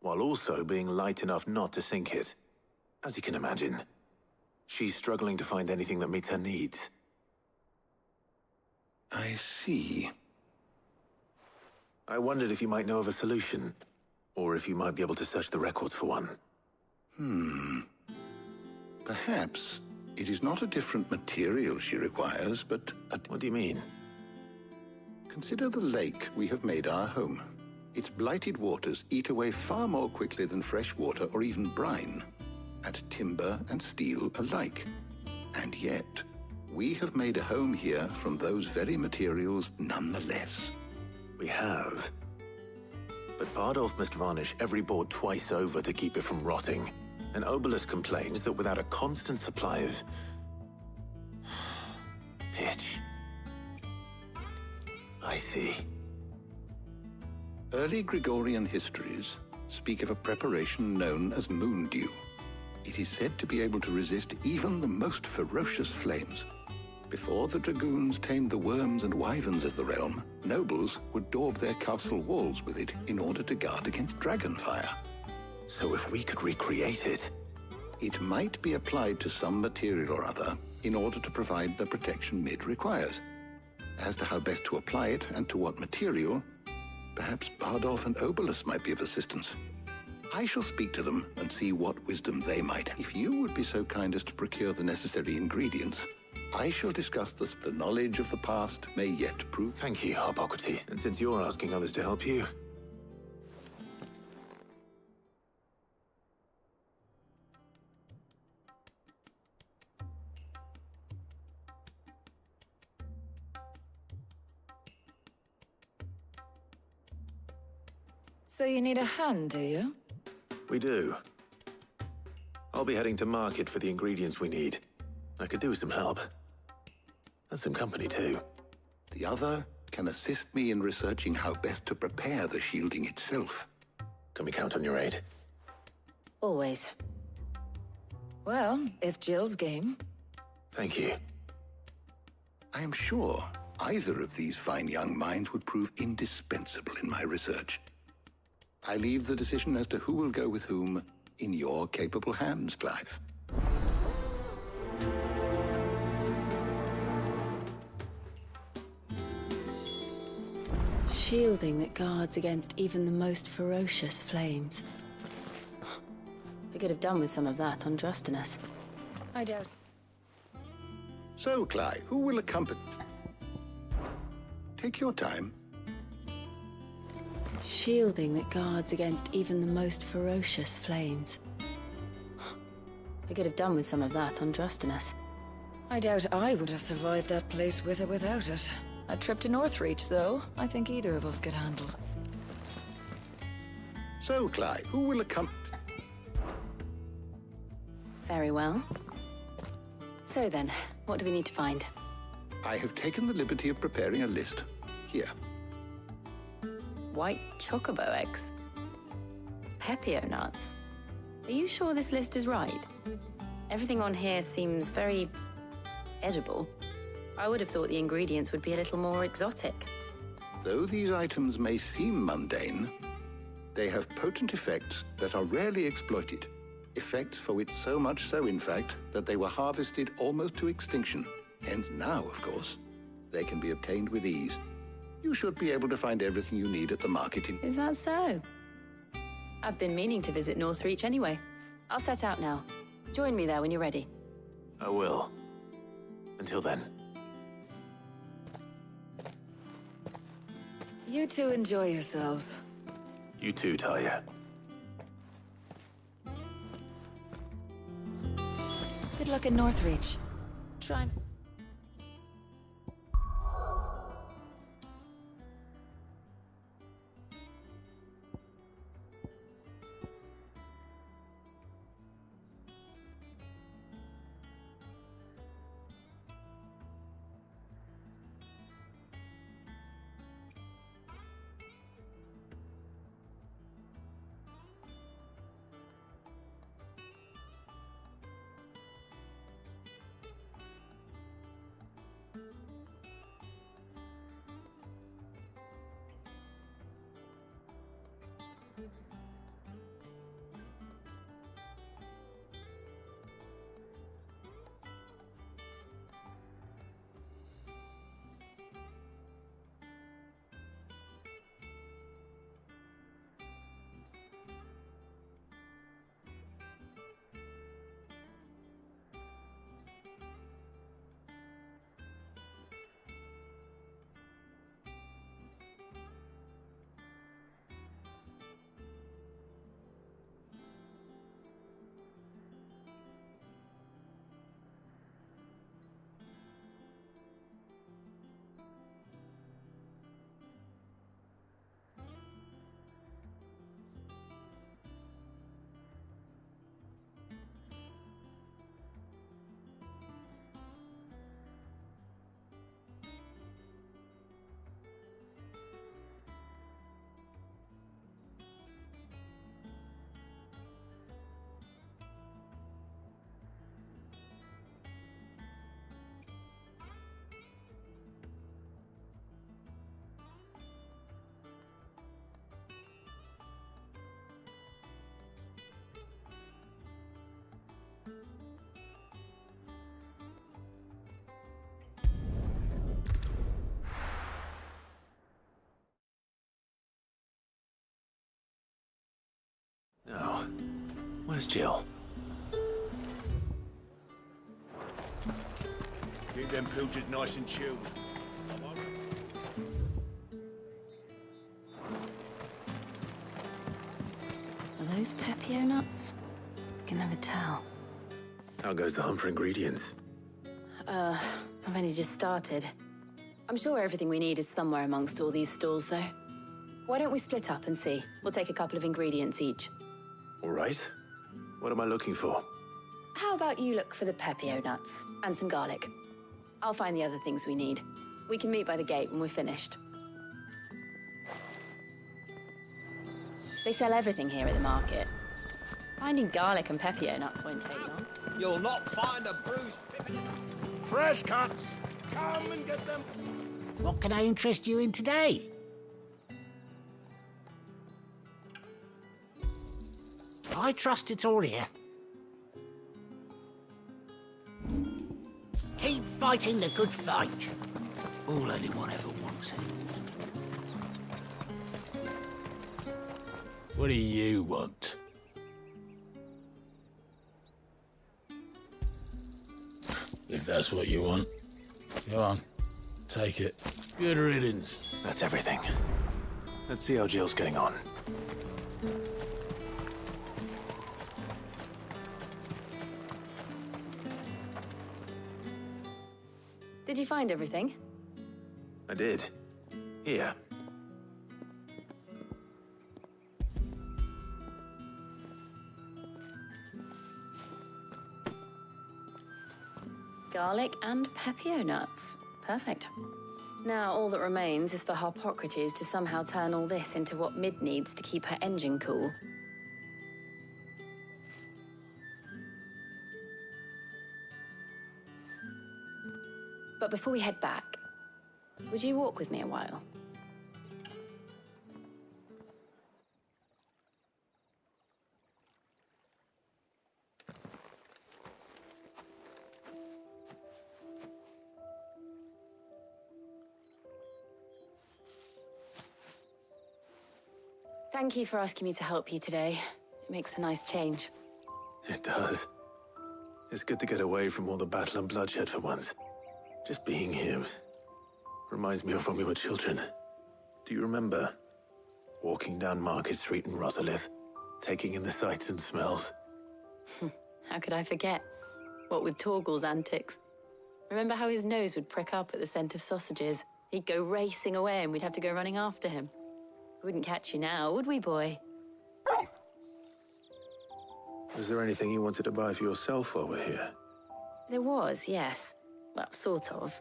while also being light enough not to sink it. As you can imagine, she's struggling to find anything that meets her needs. I see. I wondered if you might know of a solution, or if you might be able to search the records for one. Perhaps it is not a different material she requires, but a... What do you mean? Consider the lake we have made our home. Its blighted waters eat away far more quickly than fresh water or even brine, at timber and steel alike. And yet, we have made a home here from those very materials nonetheless. We have. But Bardolph must varnish every board twice over to keep it from rotting. And Obelus complains that without a constant supply of... pitch. I see. Early Gregorian histories speak of a preparation known as moon dew. It is said to be able to resist even the most ferocious flames. Before the dragoons tamed the worms and wyverns of the realm, nobles would daub their castle walls with it in order to guard against dragonfire. So if we could recreate it... It might be applied to some material or other in order to provide the protection Mid requires. As to how best to apply it and to what material, perhaps Bardolph and Obelus might be of assistance. I shall speak to them and see what wisdom they might have. If you would be so kind as to procure the necessary ingredients, I shall discuss this. The knowledge of the past may yet prove... Thank you, Hippocrates. And since you're asking others to help you... So you need a hand, do you? We do. I'll be heading to market for the ingredients we need. I could do with some help. And some company, too. The other can assist me in researching how best to prepare the shielding itself. Can we count on your aid? Always. Well, if Jill's game. Thank you. I am sure either of these fine young minds would prove indispensable in my research. I leave the decision as to who will go with whom in your capable hands, Clive. Shielding that guards against even the most ferocious flames. We could have done with some of that on Drustinus. I doubt. So, Clive, who will accompany... Take your time. Shielding that guards against even the most ferocious flames. We could have done with some of that on Drustinus. I doubt I would have survived that place with or without it. A trip to Northreach, though, I think either of us could handle. So, Clive, who will accompany... Very well. So then, what do we need to find? I have taken the liberty of preparing a list. Here. White chocobo eggs. Pepio nuts. Are you sure this list is right? Everything on here seems very... edible. I would have thought the ingredients would be a little more exotic. Though these items may seem mundane, they have potent effects that are rarely exploited. Effects for which so much so, in fact, that they were harvested almost to extinction. And now, of course, they can be obtained with ease. You should be able to find everything you need at the market in... Is that so? I've been meaning to visit Northreach anyway. I'll set out now. Join me there when you're ready. I will. Until then. You two enjoy yourselves. You too, Talia. Good luck in Northreach. Try... Now, where's Jill? Keep them pilchers nice and chilled. Are those Pepio nuts? Can never tell. How goes the hunt for ingredients? I've only just started. I'm sure everything we need is somewhere amongst all these stalls, though. Why don't we split up and see? We'll take a couple of ingredients each. All right. What am I looking for? How about you look for the Pepio nuts and some garlic? I'll find the other things we need. We can meet by the gate when we're finished. They sell everything here at the market. Finding garlic and Pepio nuts won't take long. You'll not find a bruised pippin. Fresh cuts! Come and get them! What can I interest you in today? I trust it's all here. Keep fighting the good fight. All anyone ever wants anymore. What do you want? If that's what you want. Go on. Take it. Good riddance. That's everything. Let's see how Jill's getting on. Did you find everything? I did. Here. Garlic and Pepio nuts. Perfect. Now all that remains is for Harpocrates to somehow turn all this into what Mid needs to keep her engine cool. But before we head back, would you walk with me a while? Thank you for asking me to help you today. It makes a nice change. It does. It's good to get away from all the battle and bloodshed for once. Just being here reminds me of when we were children. Do you remember? Walking down Market Street in Rosalith, taking in the sights and smells. How could I forget? What with Torgal's antics. Remember how his nose would prick up at the scent of sausages? He'd go racing away and we'd have to go running after him. We wouldn't catch you now, would we, boy? Was there anything you wanted to buy for yourself while we're here? There was, yes. Well, sort of.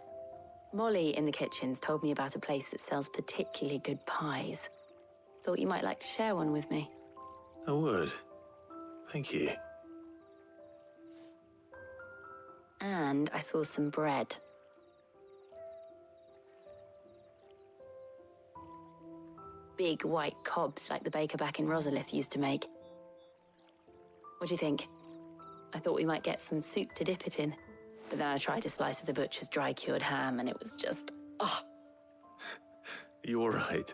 Molly in the kitchens told me about a place that sells particularly good pies. Thought you might like to share one with me. I would. Thank you. And I saw some bread. Big white cobs like the baker back in Rosalith used to make. What do you think? I thought we might get some soup to dip it in. But then I tried a slice of the butcher's dry-cured ham and it was just... oh! You all right?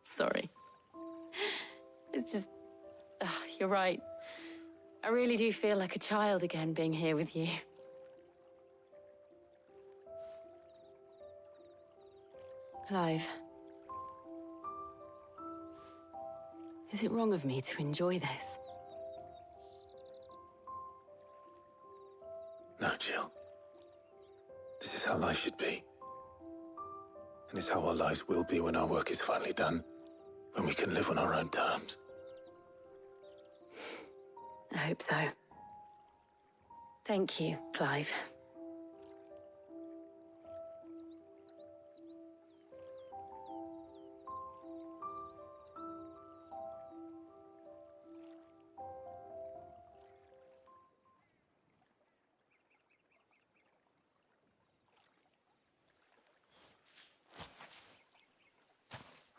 Sorry. It's just... you're right. I really do feel like a child again being here with you. Clive. Is it wrong of me to enjoy this? No, Jill. This is how life should be. And it's how our lives will be when our work is finally done. When we can live on our own terms. I hope so. Thank you, Clive.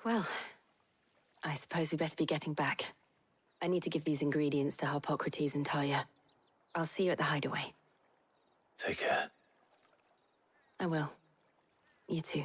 Well, I suppose we better be getting back. I need to give these ingredients to Harpocrates and Talia. I'll see you at the hideaway. Take care. I will. You too.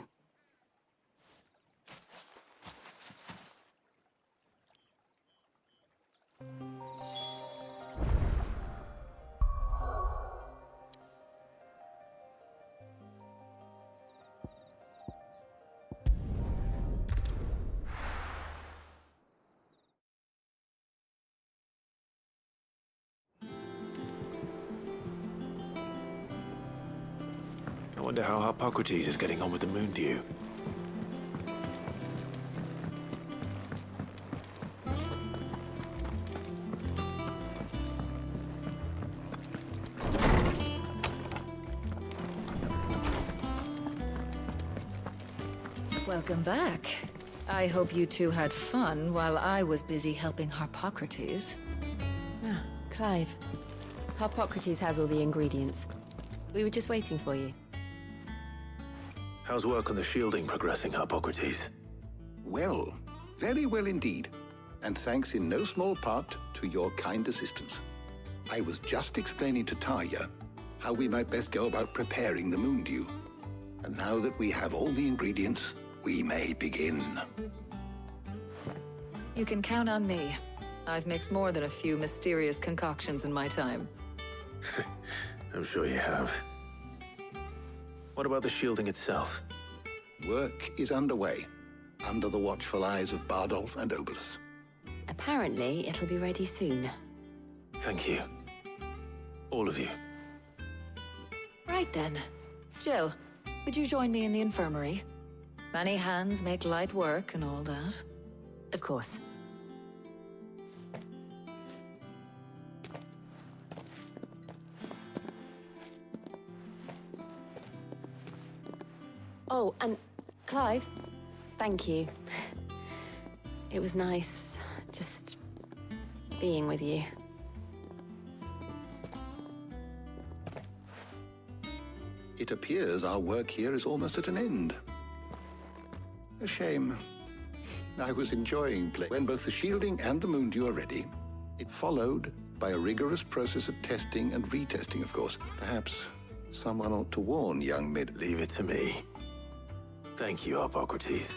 I wonder how Harpocrates is getting on with the moon dew. Welcome back. I hope you two had fun while I was busy helping Harpocrates. Ah, Clive. Harpocrates has all the ingredients. We were just waiting for you. How's work on the shielding progressing, Harpocrates? Well, very well indeed. And thanks in no small part to your kind assistance. I was just explaining to Talia how we might best go about preparing the moon dew. And now that we have all the ingredients, we may begin. You can count on me. I've mixed more than a few mysterious concoctions in my time. I'm sure you have. What about the shielding itself? Work is underway, under the watchful eyes of Bardolph and Obolus. Apparently, it'll be ready soon. Thank you. All of you. Right then. Jill, would you join me in the infirmary? Many hands make light work and all that. Of course. Oh, and Clive, thank you. It was nice just being with you. It appears our work here is almost at an end. A shame. I was enjoying play. When both the shielding and the moon dew are ready, it followed by a rigorous process of testing and retesting, of course. Perhaps someone ought to warn young Mid. Leave it to me. Thank you, Harpocrates.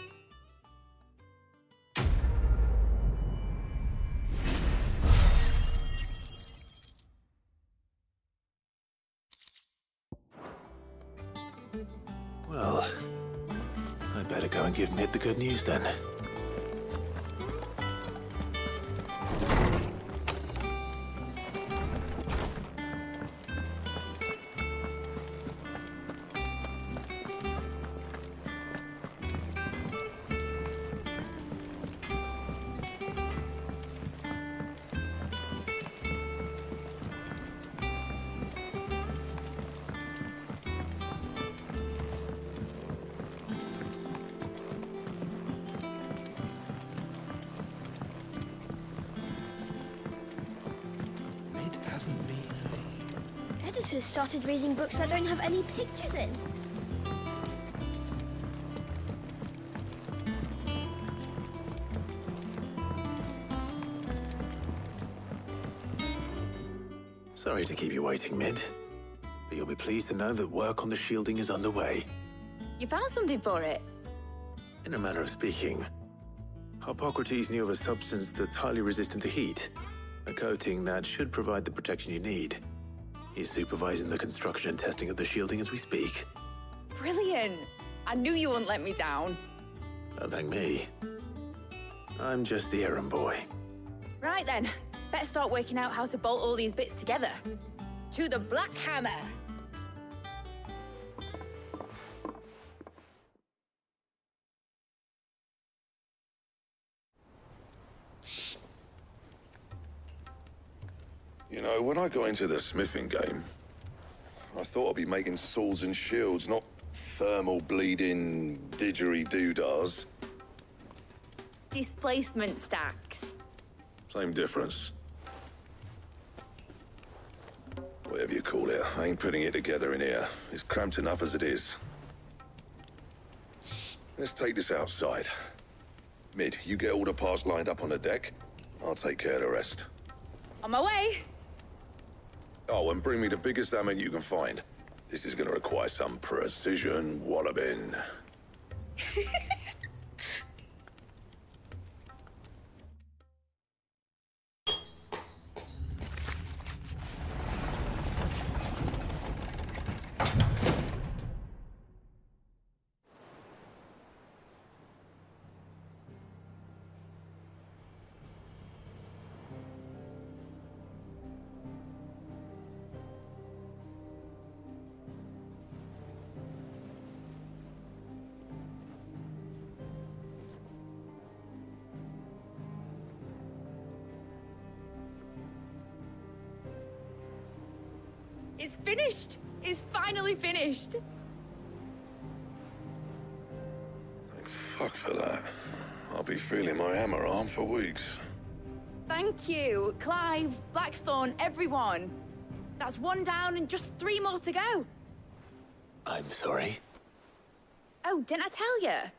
Well, I'd better go and give Mid the good news then. Editors started reading books that don't have any pictures in. Sorry to keep you waiting, Mid. But you'll be pleased to know that work on the shielding is underway. You found something for it? In a manner of speaking, Harpocrates knew of a substance that's highly resistant to heat. A coating that should provide the protection you need. He's supervising the construction and testing of the shielding as we speak. Brilliant! I knew you wouldn't let me down. Don't thank me. I'm just the errand boy. Right then, better start working out how to bolt all these bits together. To the Black Hammer! You know, when I got into the smithing game, I thought I'd be making swords and shields, not thermal bleeding didgeridoo-dahs. Displacement stacks. Same difference. Whatever you call it, I ain't putting it together in here. It's cramped enough as it is. Let's take this outside. Mid, you get all the parts lined up on the deck. I'll take care of the rest. On my way. Oh, and bring me the biggest hammer you can find. This is gonna require some precision walloping. It's finished! It's finally finished! Thank fuck for that. I'll be feeling my hammer arm for weeks. Thank you, Clive, Blackthorn, everyone. That's one down and just 3 more to go. I'm sorry. Oh, didn't I tell you?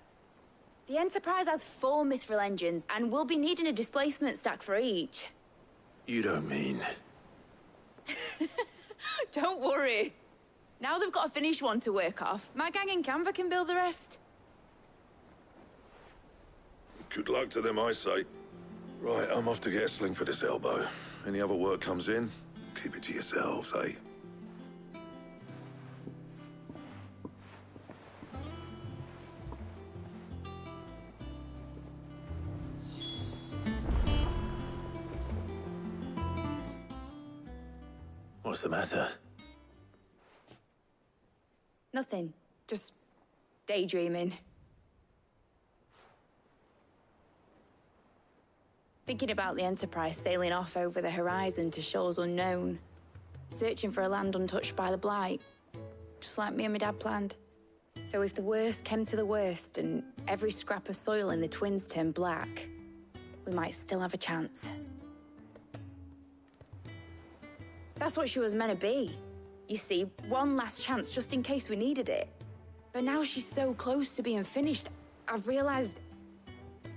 The Enterprise has 4 mithril engines, and we'll be needing a displacement stack for each. You don't mean... Don't worry. Now they've got a finished one to work off. My gang in Canva can build the rest. Good luck to them, I say. Right, I'm off to get a sling for this elbow. Any other work comes in, keep it to yourselves, eh? What's the matter? Nothing. Just daydreaming. Thinking about the Enterprise sailing off over the horizon to shores unknown. Searching for a land untouched by the Blight. Just like me and my dad planned. So if the worst came to the worst and every scrap of soil in the Twins turned black, we might still have a chance. That's what she was meant to be. You see, one last chance just in case we needed it. But now she's so close to being finished, I've realized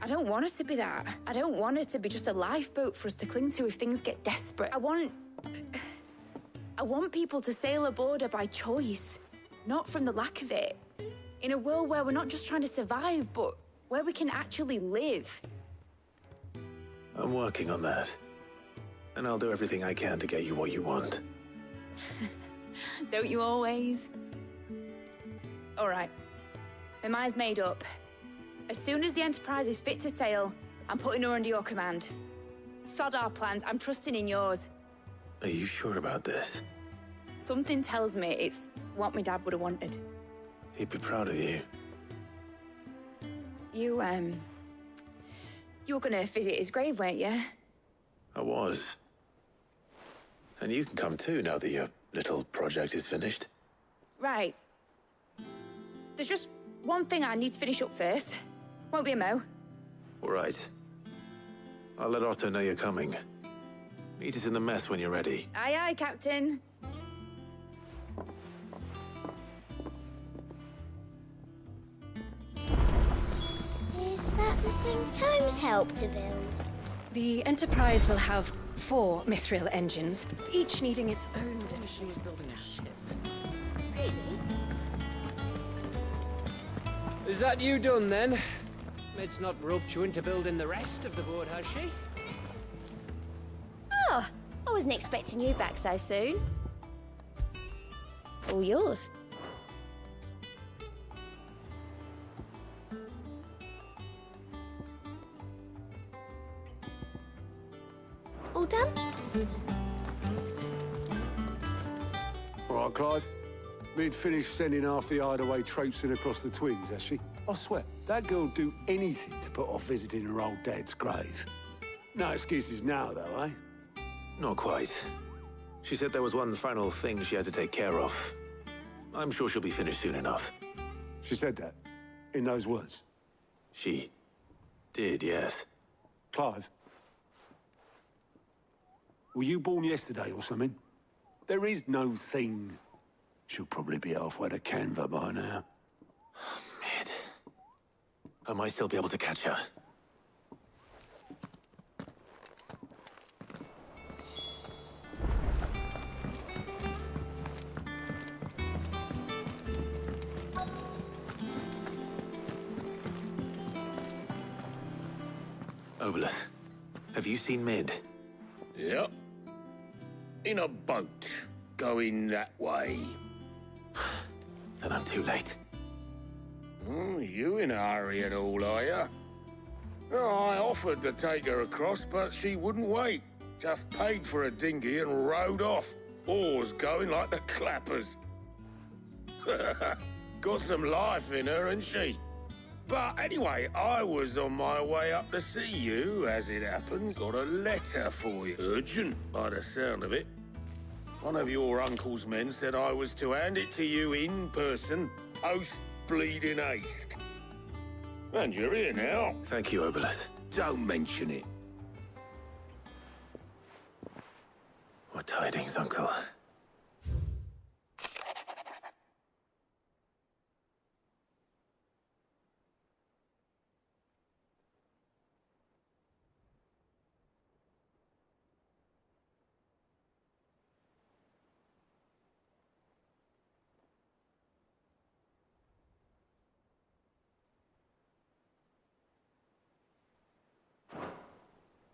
I don't want her to be that. I don't want her to be just a lifeboat for us to cling to if things get desperate. I want people to sail aboard her by choice, not from the lack of it. In a world where we're not just trying to survive, but where we can actually live. I'm working on that. And I'll do everything I can to get you what you want. Don't you always? All right. My mind's made up. As soon as the Enterprise is fit to sail, I'm putting her under your command. Sod our plans, I'm trusting in yours. Are you sure about this? Something tells me it's what my dad would have wanted. He'd be proud of you. You were gonna visit his grave, weren't you? I was. And you can come too now that your little project is finished. Right. There's just one thing I need to finish up first. Won't be a mo. All right. I'll let Otto know you're coming. Meet us in the mess when you're ready. Aye, aye, Captain. Is that the thing Tomes helped to build? The Enterprise will have 4 mithril engines, each needing its own displacement stack. Really? Is that you done, then? It's not roped you into building the rest of the boat, has she? Oh, I wasn't expecting you back so soon. All yours. All done? All right, Clive. We'd finished sending half the hideaway traipsing across the Twins, has she? I swear, that girl'd do anything to put off visiting her old dad's grave. No excuses now, though, eh? Not quite. She said there was one final thing she had to take care of. I'm sure she'll be finished soon enough. She said that? In those words? She did, yes. Clive? Were you born yesterday or something? There is no thing. She'll probably be halfway to Canva by now. Mid. I might still be able to catch her. Obolus, have you seen Mid? Yep. In a boat, going that way. Then I'm too late. Oh, you in a hurry at all, are you? Oh, I offered to take her across, but she wouldn't wait. Just paid for a dinghy and rowed off. Oars going like the clappers. Got some life in her, ain't she? But anyway, I was on my way up to see you, as it happens. Got a letter for you. Urgent, by the sound of it. One of your uncle's men said I was to hand it to you in person, post-bleeding haste. And you're here now. Thank you, Obolus. Don't mention it. What tidings, Uncle?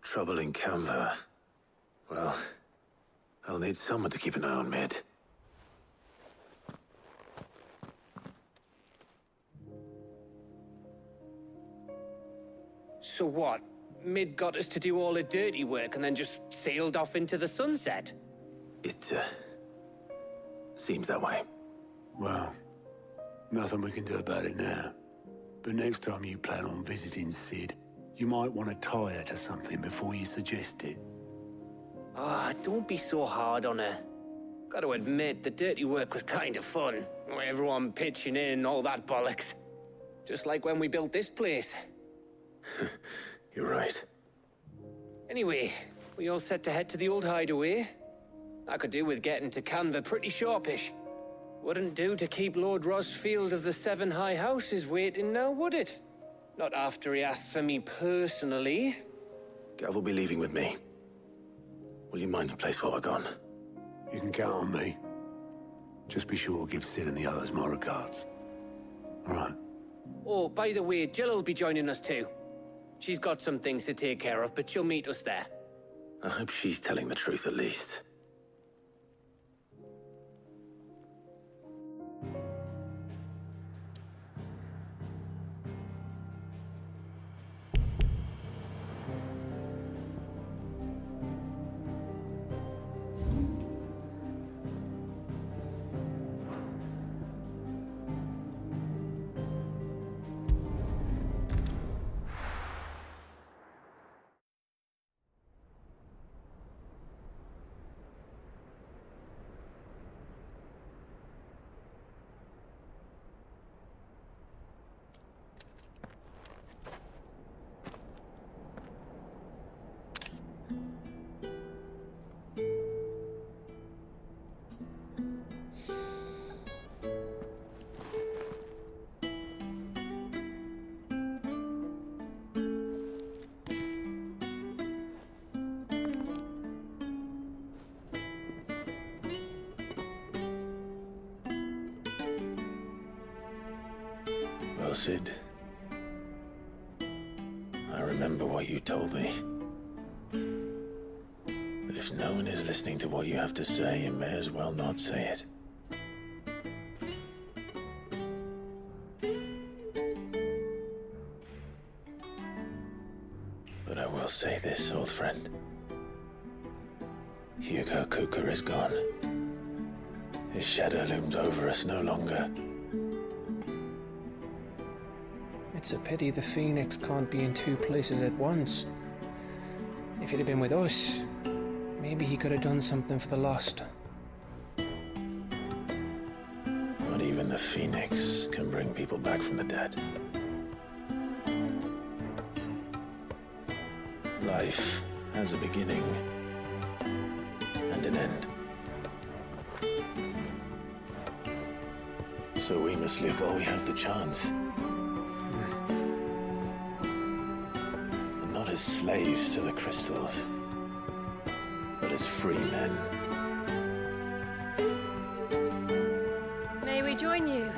Trouble in Canva. Well, I'll need someone to keep an eye on Mid. So what? Mid got us to do all the dirty work and then just sailed off into the sunset? It, seems that way. Well, nothing we can do about it now. But next time you plan on visiting Sid, you might want to tie her to something before you suggest it. Ah, don't be so hard on her. Got to admit, the dirty work was kind of fun. Everyone pitching in, all that bollocks. Just like when we built this place. You're right. Anyway, we all set to head to the old hideaway. I could do with getting to Canva pretty sharpish. Wouldn't do to keep Lord Rosfield of the Seven High Houses waiting now, would it? Not after he asked for me personally. Gav will be leaving with me. Will you mind the place while we're gone? You can count on me. Just be sure to give Sid and the others my regards. All right. Oh, by the way, Jill will be joining us too. She's got some things to take care of, but she'll meet us there. I hope she's telling the truth at least. Well, Sid, I remember what you told me. But if no one is listening to what you have to say, you may as well not say it. But I will say this, old friend. Hugo Kuka is gone. His shadow looms over us no longer. It's a pity the Phoenix can't be in two places at once. If he'd have been with us, maybe he could have done something for the lost. Not even the Phoenix can bring people back from the dead. Life has a beginning and an end. So we must live while we have the chance. And not as slaves to the crystals, but as free men. May we join you?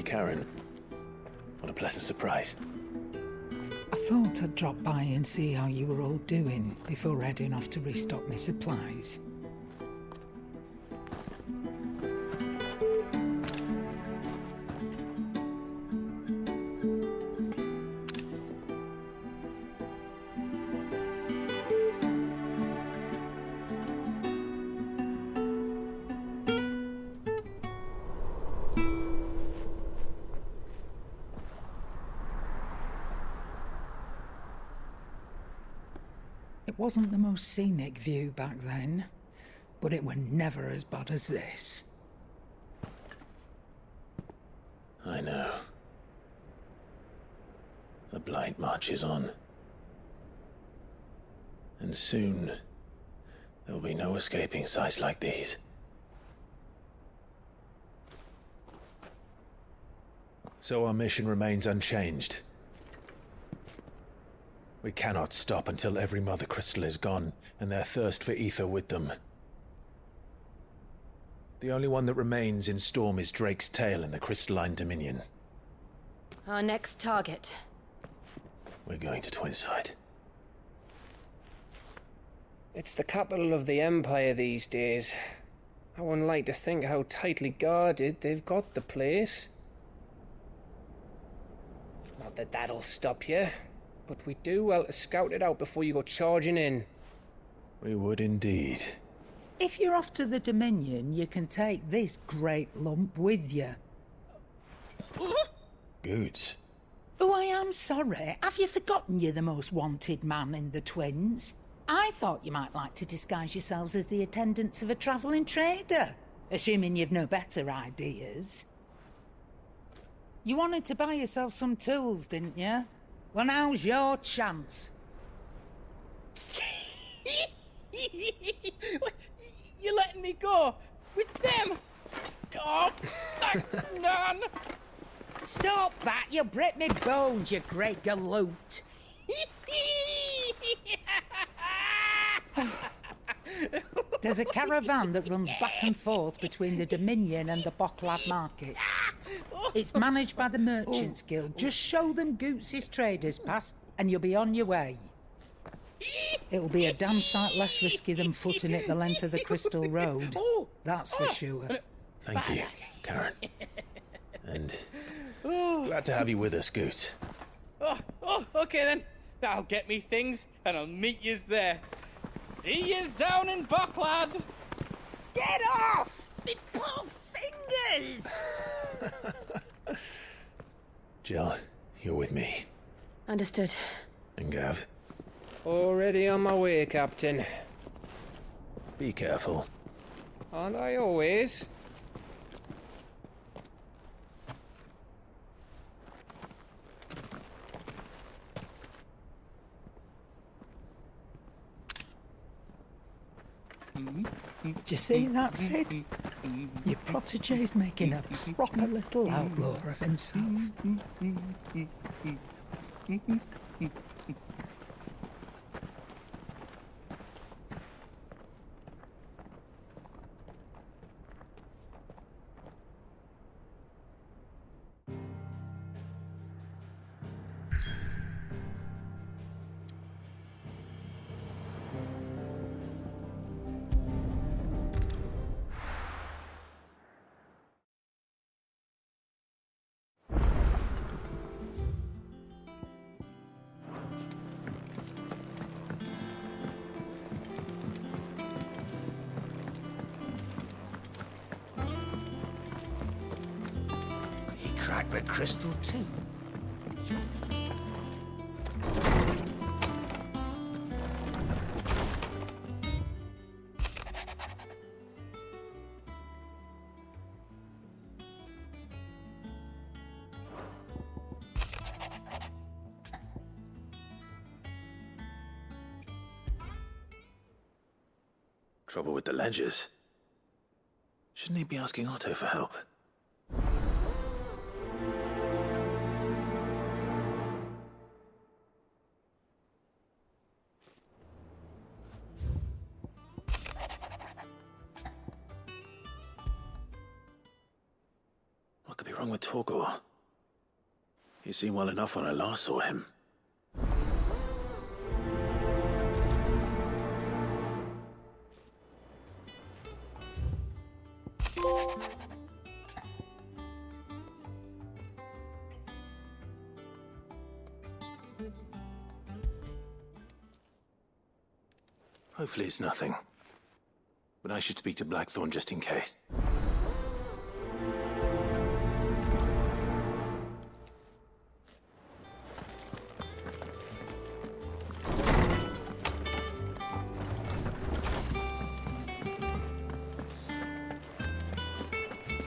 already, Karen. What a pleasant surprise. I thought I'd drop by and see how you were all doing before heading off to restock my supplies. It wasn't the most scenic view back then, but it were never as bad as this. I know. The Blight marches on. And soon, there'll be no escaping sights like these. So our mission remains unchanged. We cannot stop until every Mother Crystal is gone, and their thirst for ether with them. The only one that remains in Storm is Drake's tail in the Crystalline Dominion. Our next target. We're going to Twinside. It's the capital of the Empire these days. I wouldn't like to think how tightly guarded they've got the place. Not that that'll stop you, but we do well to scout it out before you go charging in. We would indeed. If you're off to the Dominion, you can take this great lump with you. Goods. Oh, I am sorry. Have you forgotten you're the most wanted man in the Twins? I thought you might like to disguise yourselves as the attendants of a travelling trader, assuming you've no better ideas. You wanted to buy yourself some tools, didn't you? Well, now's your chance. You're letting me go? With them? Oh, thanks, Nan! Stop that! You'll break me bones, you great galoot! There's a caravan that runs back and forth between the Dominion and the Bocklad markets. It's managed by the Merchants Guild. Just show them Goots' traders pass and you'll be on your way. It'll be a damn sight less risky than footing it the length of the Crystal Road. That's for sure. Thank you, Karen. And glad to have you with us, Goots. Okay then. I'll get me things and I'll meet yous there. See yous down in Bocklad. Get off! Me poor fingers! Jill, you're with me. Understood. And Gav? Already on my way, Captain. Be careful. Aren't I always? Do you see that, Sid? Your protege's making a proper little outlaw of himself. Crack the crystal too. Trouble with the ledgers. Shouldn't he be asking Otto for help? What could be wrong with Torgor? He seemed well enough when I last saw him. Hopefully it's nothing. But I should speak to Blackthorn just in case.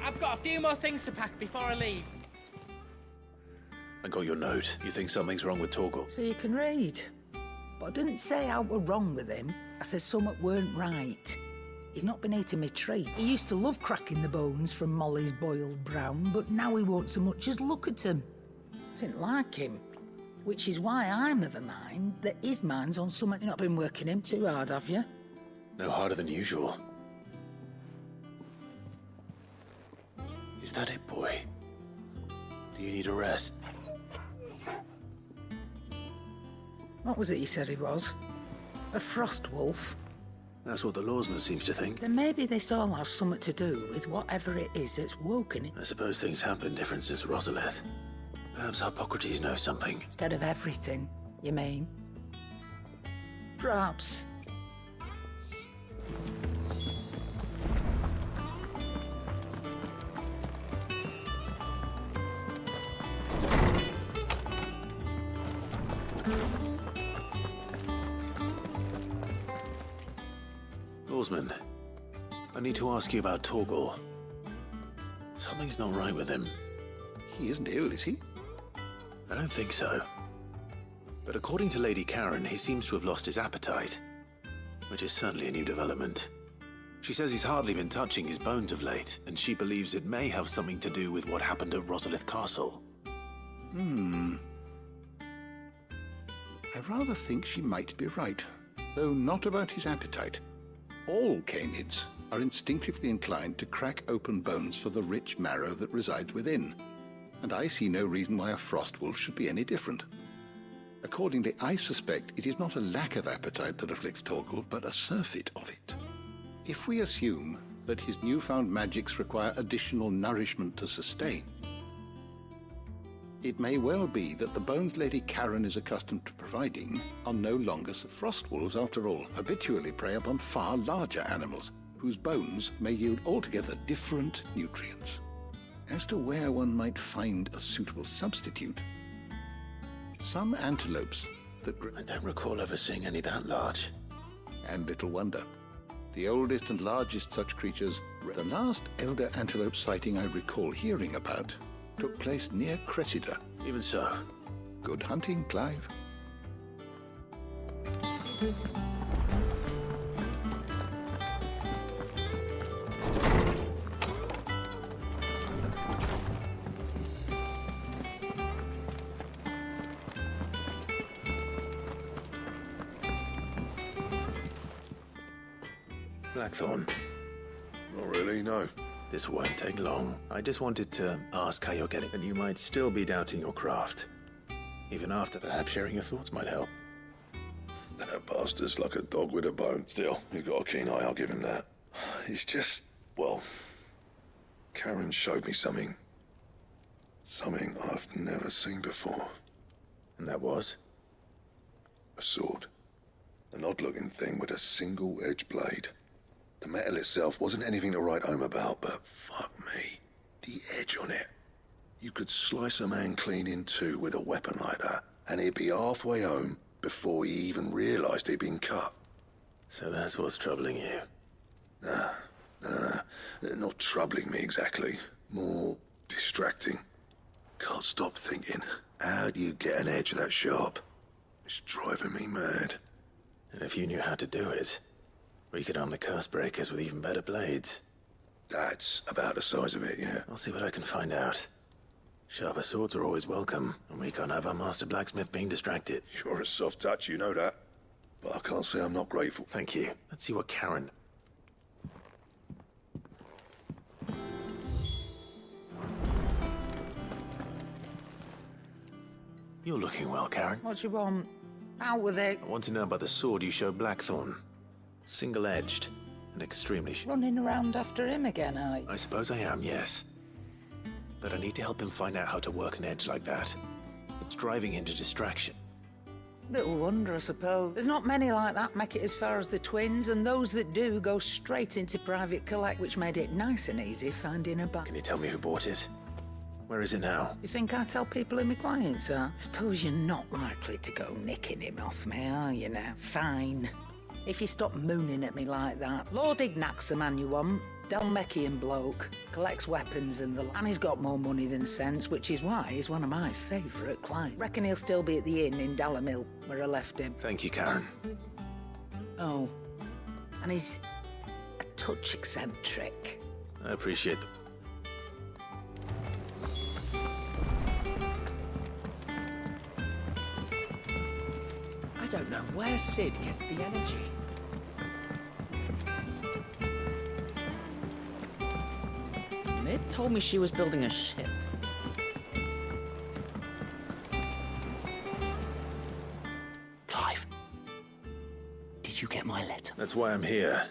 I've got a few more things to pack before I leave. I got your note. You think something's wrong with Torgor? So you can read. But I didn't say I were wrong with him. I said something weren't right. He's not been eating me treat. He used to love cracking the bones from Molly's boiled brown, but now he won't so much as look at them. Didn't like him. Which is why I'm of a mind that his mind's on something. You've not been working him too hard, have you? No harder than usual. Is that it, boy? Do you need a rest? What was it you said he was? A frost wolf? That's what the lawsman seems to think. Then maybe this all has something to do with whatever it is that's woken him. I suppose things have been different since Rosalith. Perhaps Hippocrates knows something. Instead of everything, you mean? Perhaps. Lawsman, I need to ask you about Torgor. Something's not right with him. He isn't ill, is he? I don't think so. But according to Lady Karen, he seems to have lost his appetite, which is certainly a new development. She says he's hardly been touching his bones of late, and she believes it may have something to do with what happened at Rosalith Castle. I rather think she might be right, though not about his appetite. All canids are instinctively inclined to crack open bones for the rich marrow that resides within, and I see no reason why a frost wolf should be any different. Accordingly, I suspect it is not a lack of appetite that afflicts Torgor, but a surfeit of it. If we assume that his newfound magics require additional nourishment to sustain, it may well be that the bones Lady Karen is accustomed to providing are no longer frost wolves after all, habitually prey upon far larger animals, whose bones may yield altogether different nutrients. As to where one might find a suitable substitute, some antelopes that... I don't recall ever seeing any that large. And little wonder. The oldest and largest such creatures, the last elder antelope sighting I recall hearing about, took place near Cressida. Even so. Good hunting, Clive. Blackthorn. Not really, no. This won't take long. I just wanted to ask how you're getting, and you might still be doubting your craft. Even after, perhaps sharing your thoughts might help. That bastard's like a dog with a bone. Still, he's got a keen eye, I'll give him that. He's just, well, Karen showed me something. Something I've never seen before. And that was? A sword. An odd-looking thing with a single-edged blade. The metal itself wasn't anything to write home about, but fuck me. The edge on it. You could slice a man clean in two with a weapon like that, and he'd be halfway home before he even realised he'd been cut. So that's what's troubling you? Nah. Not troubling me exactly. More distracting. Can't stop thinking, how do you get an edge that sharp? It's driving me mad. And if you knew how to do it, we could arm the curse breakers with even better blades. That's about the size of it, yeah. I'll see what I can find out. Sharper swords are always welcome, and we can't have our master blacksmith being distracted. You're a soft touch, you know that. But I can't say I'm not grateful. Thank you. Let's see what Karen... You're looking well, Karen. What do you want? Out with it. I want to know about the sword you showed Blackthorn. Single-edged and extremely Running around after him again, are you? I suppose I am, yes. But I need to help him find out how to work an edge like that. It's driving him to distraction. Little wonder, I suppose. There's not many like that make it as far as the twins, and those that do go straight into private collect, which made it nice and easy finding a bag. Can you tell me who bought it? Where is it now? You think I tell people who my clients are? Suppose you're not likely to go nicking him off me, are you now? Fine. If you stop mooning at me like that. Lord Ignac's the man you want. Dalmekian bloke. Collects weapons and the... And he's got more money than sense, which is why he's one of my favourite clients. Reckon he'll still be at the inn in Dalamil, where I left him. Thank you, Karen. Oh. And he's a touch eccentric. I appreciate the... I don't know where Sid gets the energy. Mid told me she was building a ship. Clive, did you get my letter? That's why I'm here.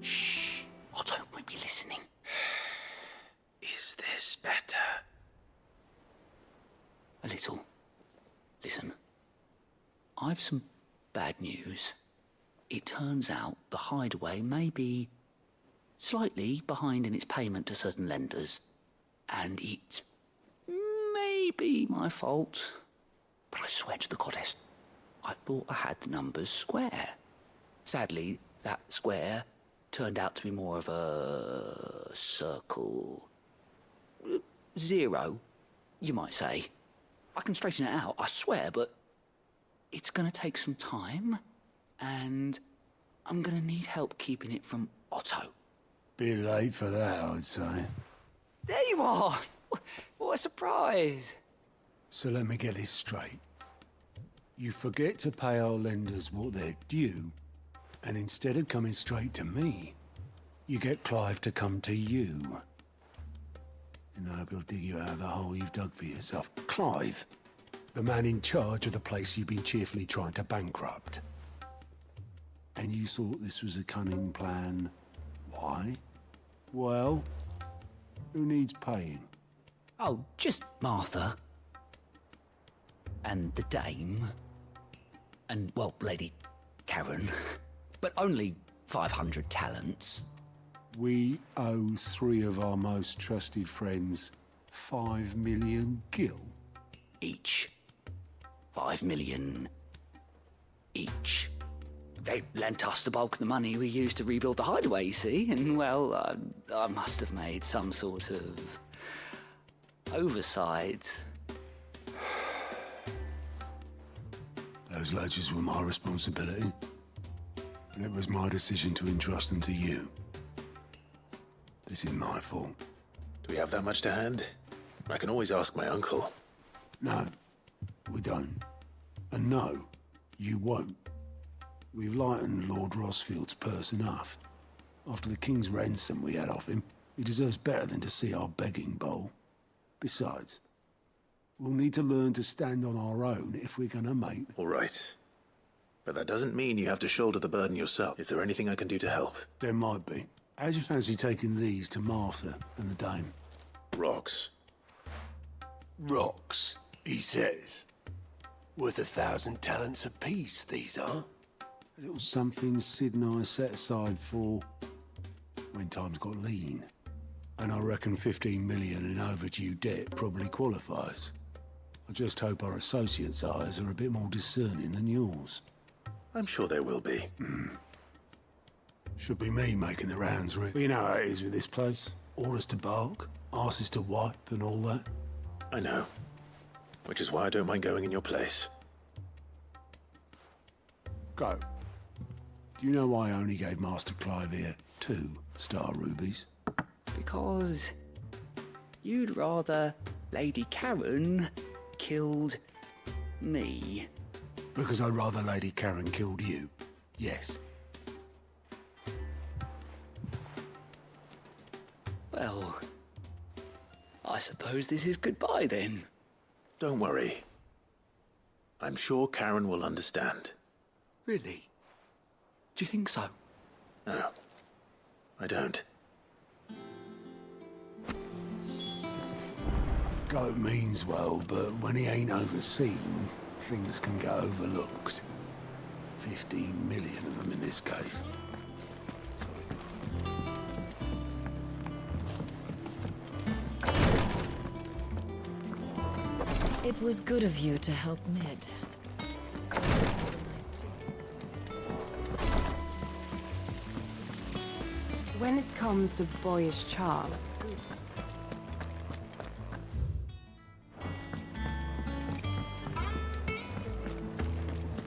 Shh. Otto won't be listening. Is this better? A little. Listen. I've some bad news. It turns out the Hideaway may be slightly behind in its payment to certain lenders, and it may be my fault. But I swear to the goddess, I thought I had the numbers square. Sadly, that square turned out to be more of a circle. 0, you might say. I can straighten it out, I swear, but it's gonna take some time, and I'm gonna need help keeping it from Otto. Bit late for that, I'd say. There you are! What a surprise! So let me get this straight. You forget to pay our lenders what they're due, and instead of coming straight to me, you get Clive to come to you. And I hope he'll dig you out of the hole you've dug for yourself. Clive, the man in charge of the place you've been cheerfully trying to bankrupt. And you thought this was a cunning plan. Why? Well, who needs paying? Oh, just Martha. And the dame. And, well, Lady Karen. But only 500 talents. We owe 3 of our most trusted friends 5 million gil. Each. 5 million each. They lent us the bulk of the money we used to rebuild the Hideaway, you see, and, well, I must have made some sort of oversight. Those ledgers were my responsibility, and it was my decision to entrust them to you. This is my fault. Do we have that much to hand? I can always ask my uncle. No, we don't. And no, you won't. We've lightened Lord Rosfield's purse enough. After the king's ransom we had off him, he deserves better than to see our begging bowl. Besides, we'll need to learn to stand on our own if we're gonna make... All right. But that doesn't mean you have to shoulder the burden yourself. Is there anything I can do to help? There might be. How'd you fancy taking these to Martha and the dame? Rocks. Rocks, he says. Worth 1,000 talents apiece, these are. A little something Sid and I set aside for when times got lean. And I reckon 15 million in overdue debt probably qualifies. I just hope our associates' eyes are a bit more discerning than yours. I'm sure they will be. Should be me making the rounds, Rick. But you know how it is with this place. Orders to bark, arses to wipe and all that. I know. Which is why I don't mind going in your place. Go. Do you know why I only gave Master Clive here 2 star rubies? Because you'd rather Lady Karen killed me. Because I'd rather Lady Karen killed you. Yes. Well, I suppose this is goodbye then. Don't worry. I'm sure Karen will understand. Really? Do you think so? No, I don't. Goat means well, but when he ain't overseen, things can get overlooked. 15 million of them in this case. It was good of you to help Mid. When it comes to boyish charm,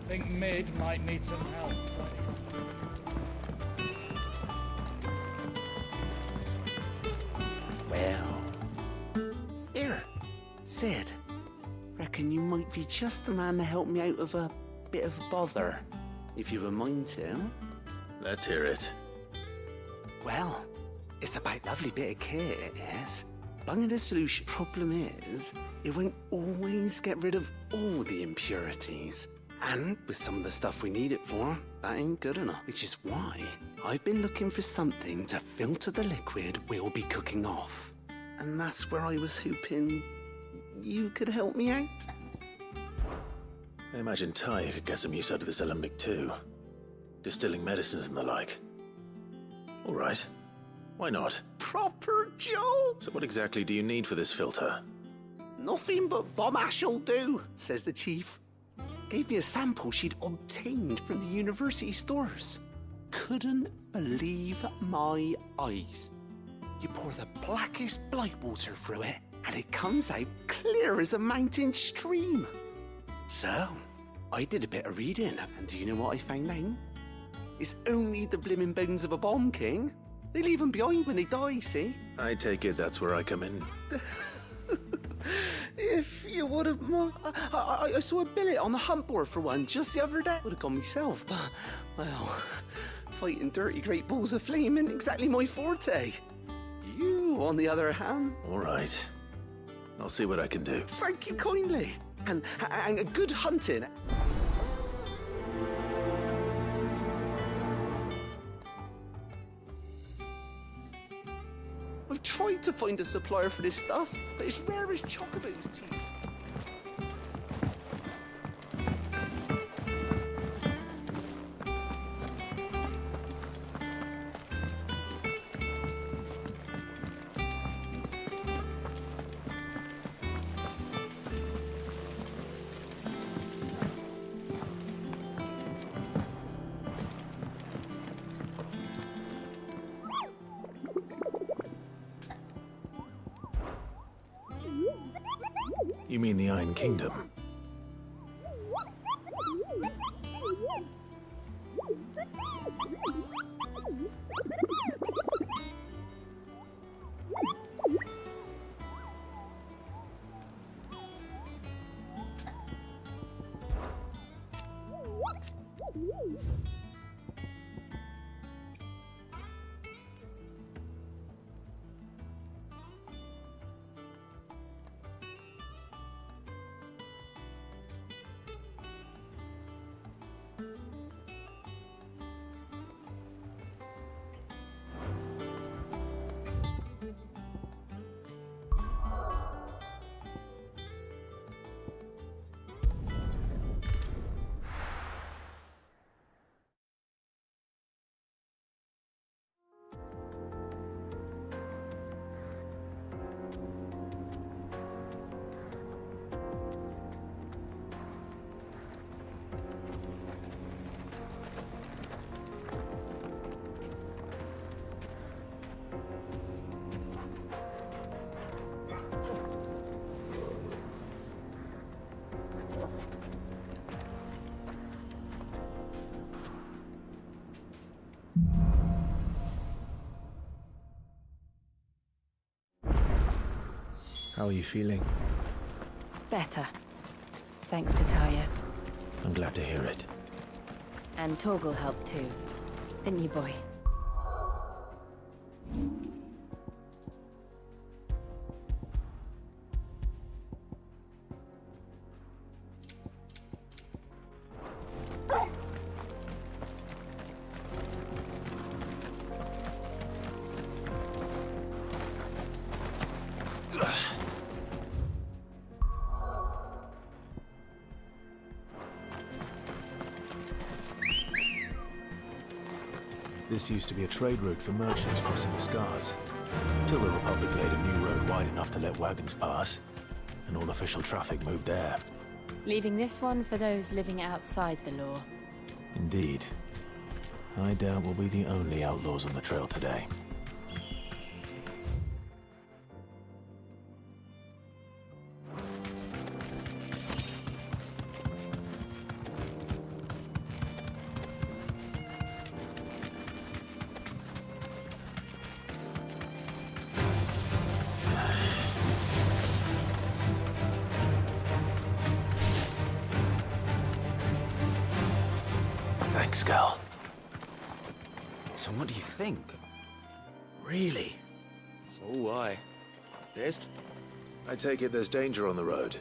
Think Mid might need some help, Tony. Well. Here, Sid. Reckon you might be just the man to help me out of a bit of bother, if you were mind to. Let's hear it. Well, it's about lovely bit of kit, it is. Bunging a solution. Problem is, it won't always get rid of all the impurities. And with some of the stuff we need it for, that ain't good enough. Which is why I've been looking for something to filter the liquid we'll be cooking off. And that's where I was hoping you could help me out. I imagine Ty could get some use out of this alembic too. Distilling medicines and the like. All right. Why not? Proper Joe! So what exactly do you need for this filter? Nothing but bomb ash'll do, says the chief. Gave me a sample she'd obtained from the university stores. Couldn't believe my eyes. You pour the blackest blight water through it, and it comes out clear as a mountain stream. So, I did a bit of reading, and do you know what I found out? It's only the blimmin' bones of a bomb king. They leave them behind when they die, see? I take it that's where I come in. If you would have... I saw a billet on the hunt board for one just the other day. Would have gone myself, but, well, fighting dirty great balls of flame isn't exactly my forte. You, on the other hand... All right. I'll see what I can do. Thank you kindly. And good hunting. I've tried to find a supplier for this stuff, but it's rare as Chocobo's teeth. You mean the Iron Kingdom? How are you feeling? Better. Thanks to Taya. I'm glad to hear it. And Torgal helped too. Didn't you, boy? This used to be a trade route for merchants crossing the Scars, till the Republic laid a new road wide enough to let wagons pass, and all official traffic moved there. Leaving this one for those living outside the law. Indeed. I doubt we'll be the only outlaws on the trail today. Thanks, Gal. So what do you think? Really? So I. I take it there's danger on the road.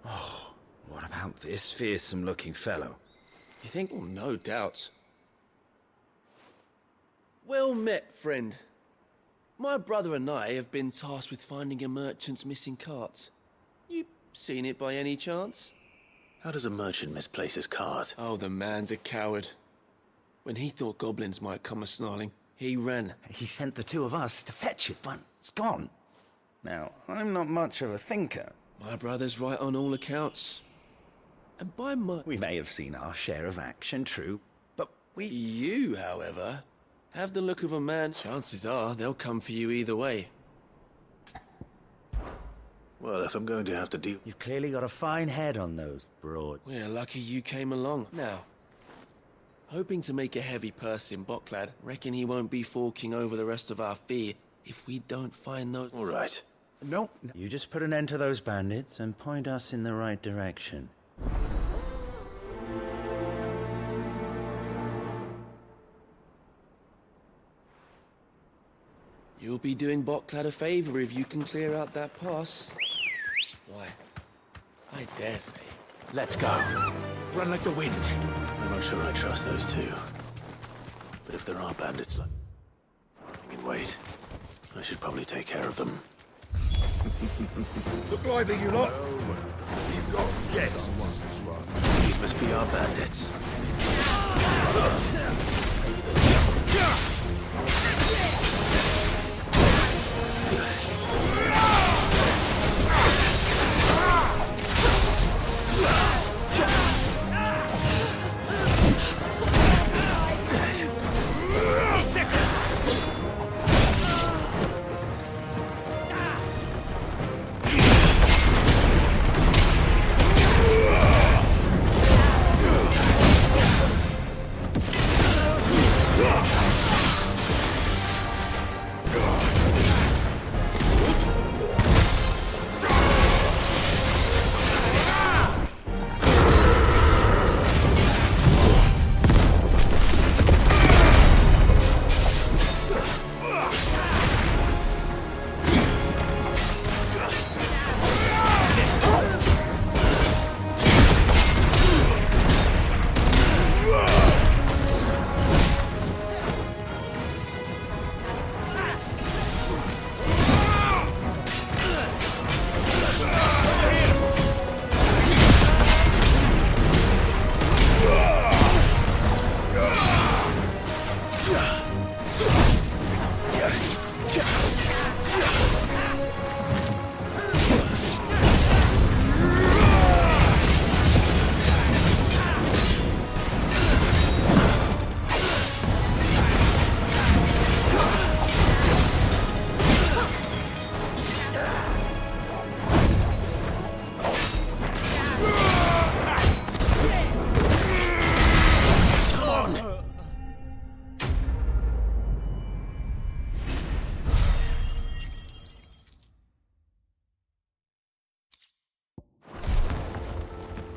Oh, what about this fearsome-looking fellow? You think? Oh, no doubt. Well met, friend. My brother and I have been tasked with finding a merchant's missing cart. You seen it by any chance? How does a merchant misplace his cart? Oh, the man's a coward. When he thought goblins might come a-snarling, he ran. He sent the two of us to fetch it, but it's gone. Now, I'm not much of a thinker. My brother's right on all accounts. And by much... We may have seen our share of action, true, but we... You, however, have the look of a man. Chances are they'll come for you either way. Well, if I'm going to have to deal... You've clearly got a fine head on those broad... We're lucky you came along. Now, hoping to make a heavy purse in Boklad, reckon he won't be forking over the rest of our fee if we don't find those... All right. No. You just put an end to those bandits and point us in the right direction. You'll be doing Boklad a favor if you can clear out that pass. Why, I dare say. Let's go. Run like the wind. I'm not sure I trust those two. But if there are bandits like... I can wait. I should probably take care of them. Look lively, you lot. You've got guests. These must be our bandits.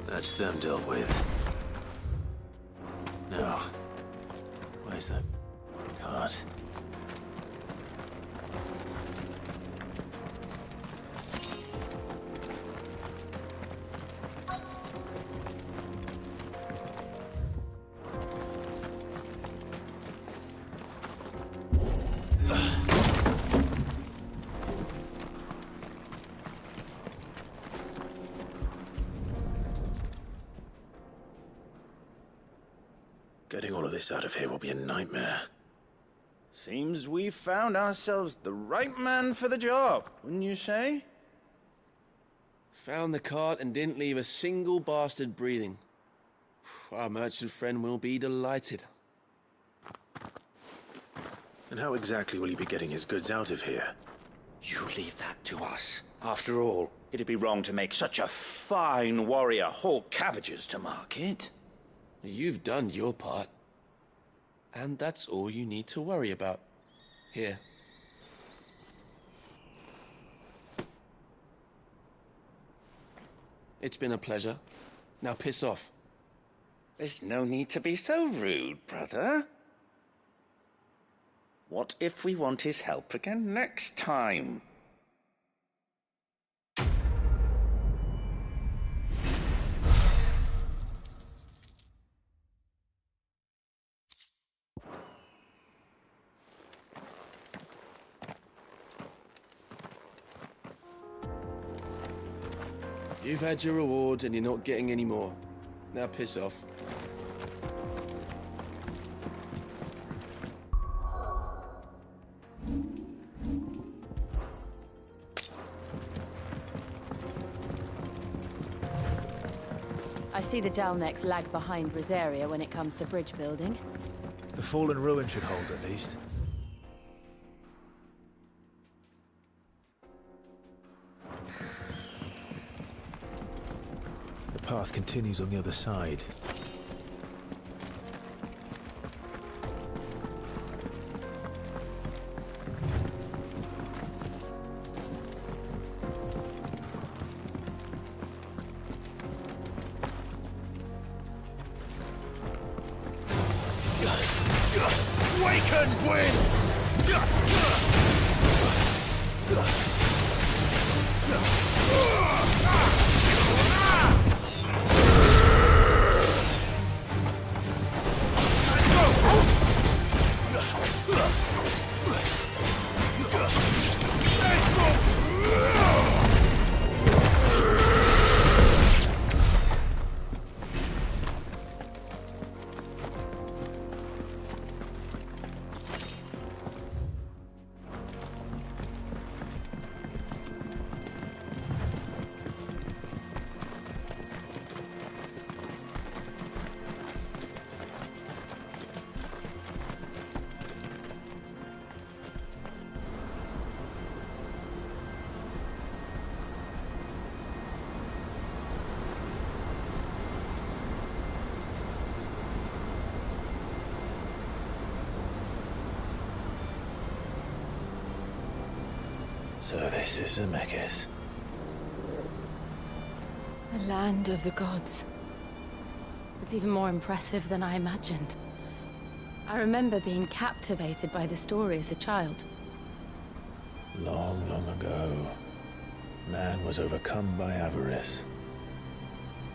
That's them dealt with. Now, where's that cart? Getting all of this out of here will be a nightmare. Seems we've found ourselves the right man for the job, wouldn't you say? Found the cart and didn't leave a single bastard breathing. Our merchant friend will be delighted. And how exactly will he be getting his goods out of here? You leave that to us. After all, it'd be wrong to make such a fine warrior haul cabbages to market. You've done your part. And that's all you need to worry about. Here. It's been a pleasure. Now piss off. There's no need to be so rude, brother. What if we want his help again next time? You've had your reward and you're not getting any more. Now piss off. I see the Dalnecs lag behind Rosaria when it comes to bridge building. The fallen ruin should hold, at least. The path continues on the other side. Waken wind! So this is Zemeckis. The land of the gods. It's even more impressive than I imagined. I remember being captivated by the story as a child. Long, long ago, man was overcome by avarice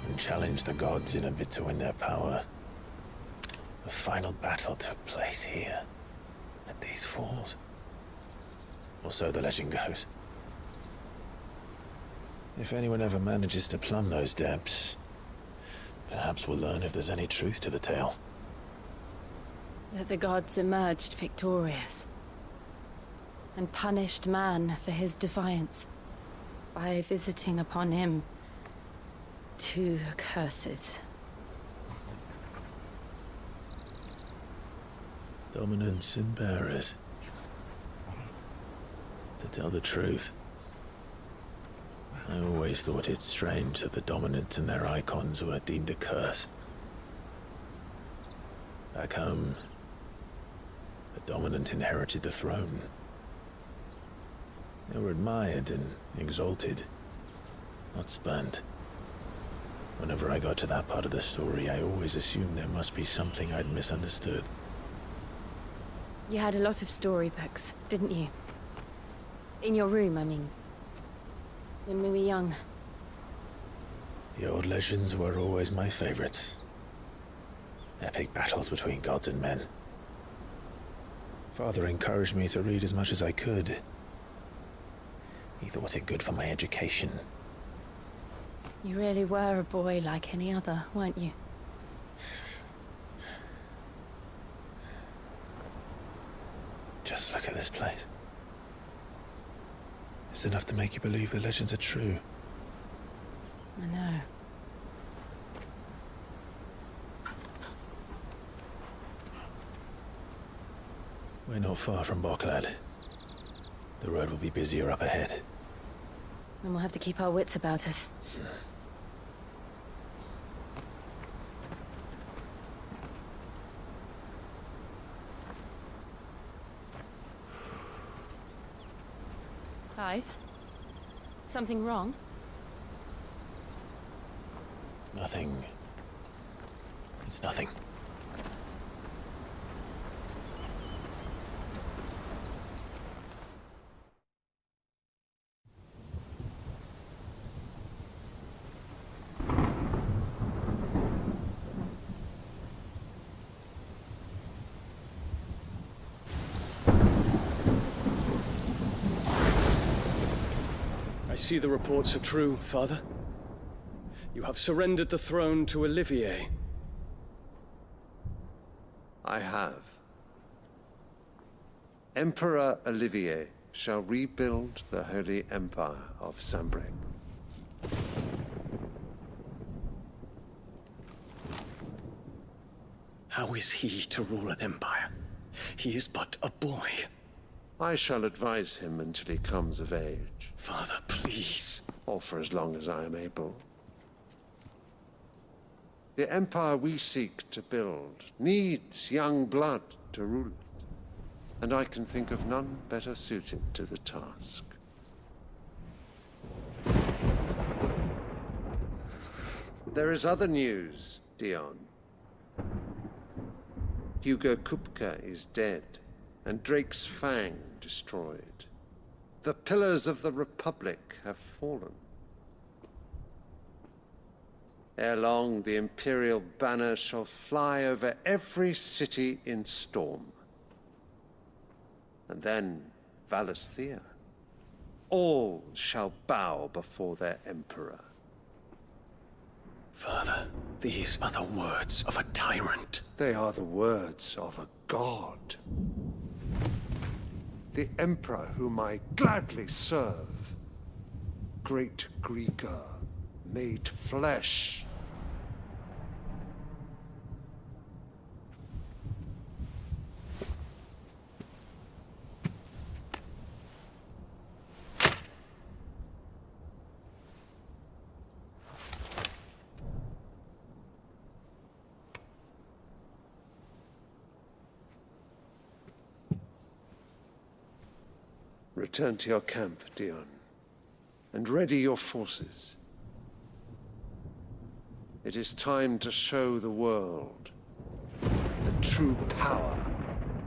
and challenged the gods in a bid to win their power. The final battle took place here, at these falls. Or so the legend goes. If anyone ever manages to plumb those depths, perhaps we'll learn if there's any truth to the tale. That the gods emerged victorious and punished man for his defiance by visiting upon him 2 curses. Dominants and bearers. To tell the truth, I always thought it strange that the dominants and their icons were deemed a curse. Back home, the dominant inherited the throne. They were admired and exalted, not spurned. Whenever I got to that part of the story, I always assumed there must be something I'd misunderstood. You had a lot of storybooks, didn't you? In your room, I mean. When we were young. The old legends were always my favorites. Epic battles between gods and men. Father encouraged me to read as much as I could. He thought it good for my education. You really were a boy like any other, weren't you? Just look at this place. It's enough to make you believe the legends are true. I know. We're not far from Boklad. The road will be busier up ahead. Then we'll have to keep our wits about us. Clive? Something wrong? Nothing. It's nothing. I see the reports are true, Father. You have surrendered the throne to Olivier. I have. Emperor Olivier shall rebuild the Holy Empire of Sanbreque. How is he to rule an empire? He is but a boy. I shall advise him until he comes of age. Father, please. Or for as long as I am able. The empire we seek to build needs young blood to rule it, and I can think of none better suited to the task. There is other news, Dion. Hugo Kupka is dead, and Drake's Fang destroyed. The pillars of the Republic have fallen. Ere long, the Imperial banner shall fly over every city in Storm. And then, Valisthea. All shall bow before their Emperor. Father, these are the words of a tyrant. They are the words of a god. The Emperor whom I gladly serve. Great Greeker, made flesh. Return to your camp, Dion, and ready your forces. It is time to show the world the true power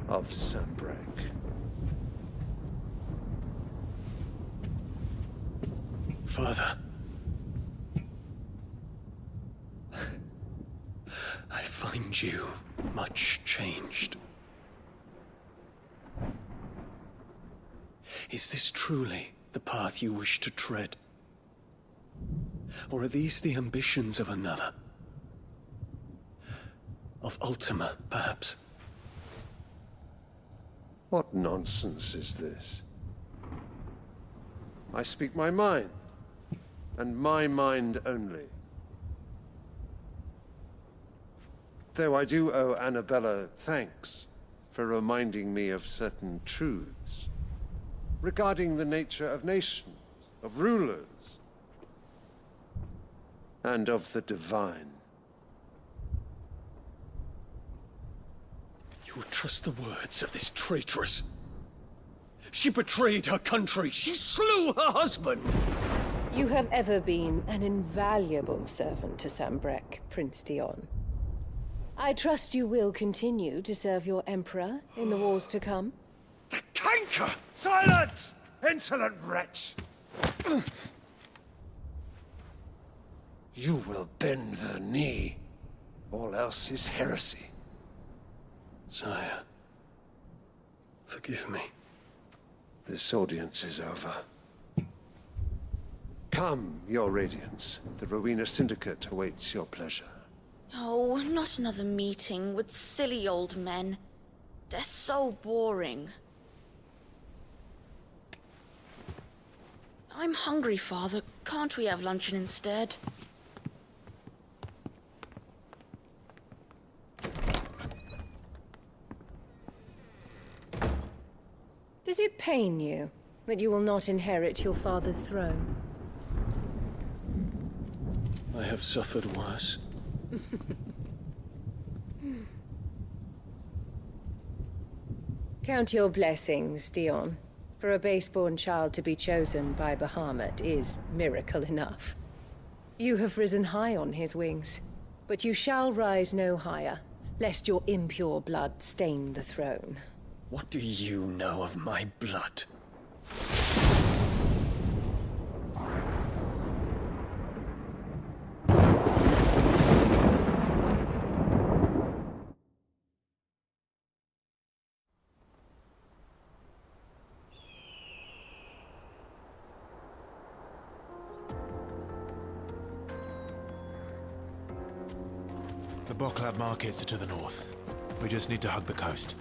of Sanbreque. Father. I find you much changed. Is this truly the path you wish to tread? Or are these the ambitions of another? Of Ultima, perhaps? What nonsense is this? I speak my mind, and my mind only. Though I do owe Annabella thanks for reminding me of certain truths regarding the nature of nations, of rulers, and of the divine. You would trust the words of this traitress? She betrayed her country. She slew her husband. You have ever been an invaluable servant to Sanbreque, Prince Dion. I trust you will continue to serve your Emperor in the wars to come. The canker! Silence! Insolent wretch! You will bend the knee. All else is heresy. Sire, forgive me. This audience is over. Come, your Radiance. The Rowena Syndicate awaits your pleasure. Oh, not another meeting with silly old men. They're so boring. I'm hungry, Father. Can't we have luncheon instead? Does it pain you that you will not inherit your father's throne? I have suffered worse. Count your blessings, Dion. For a base-born child to be chosen by Bahamut is miracle enough. You have risen high on his wings, but you shall rise no higher, lest your impure blood stain the throne. What do you know of my blood? The Boklab markets are to the north. We just need to hug the coast.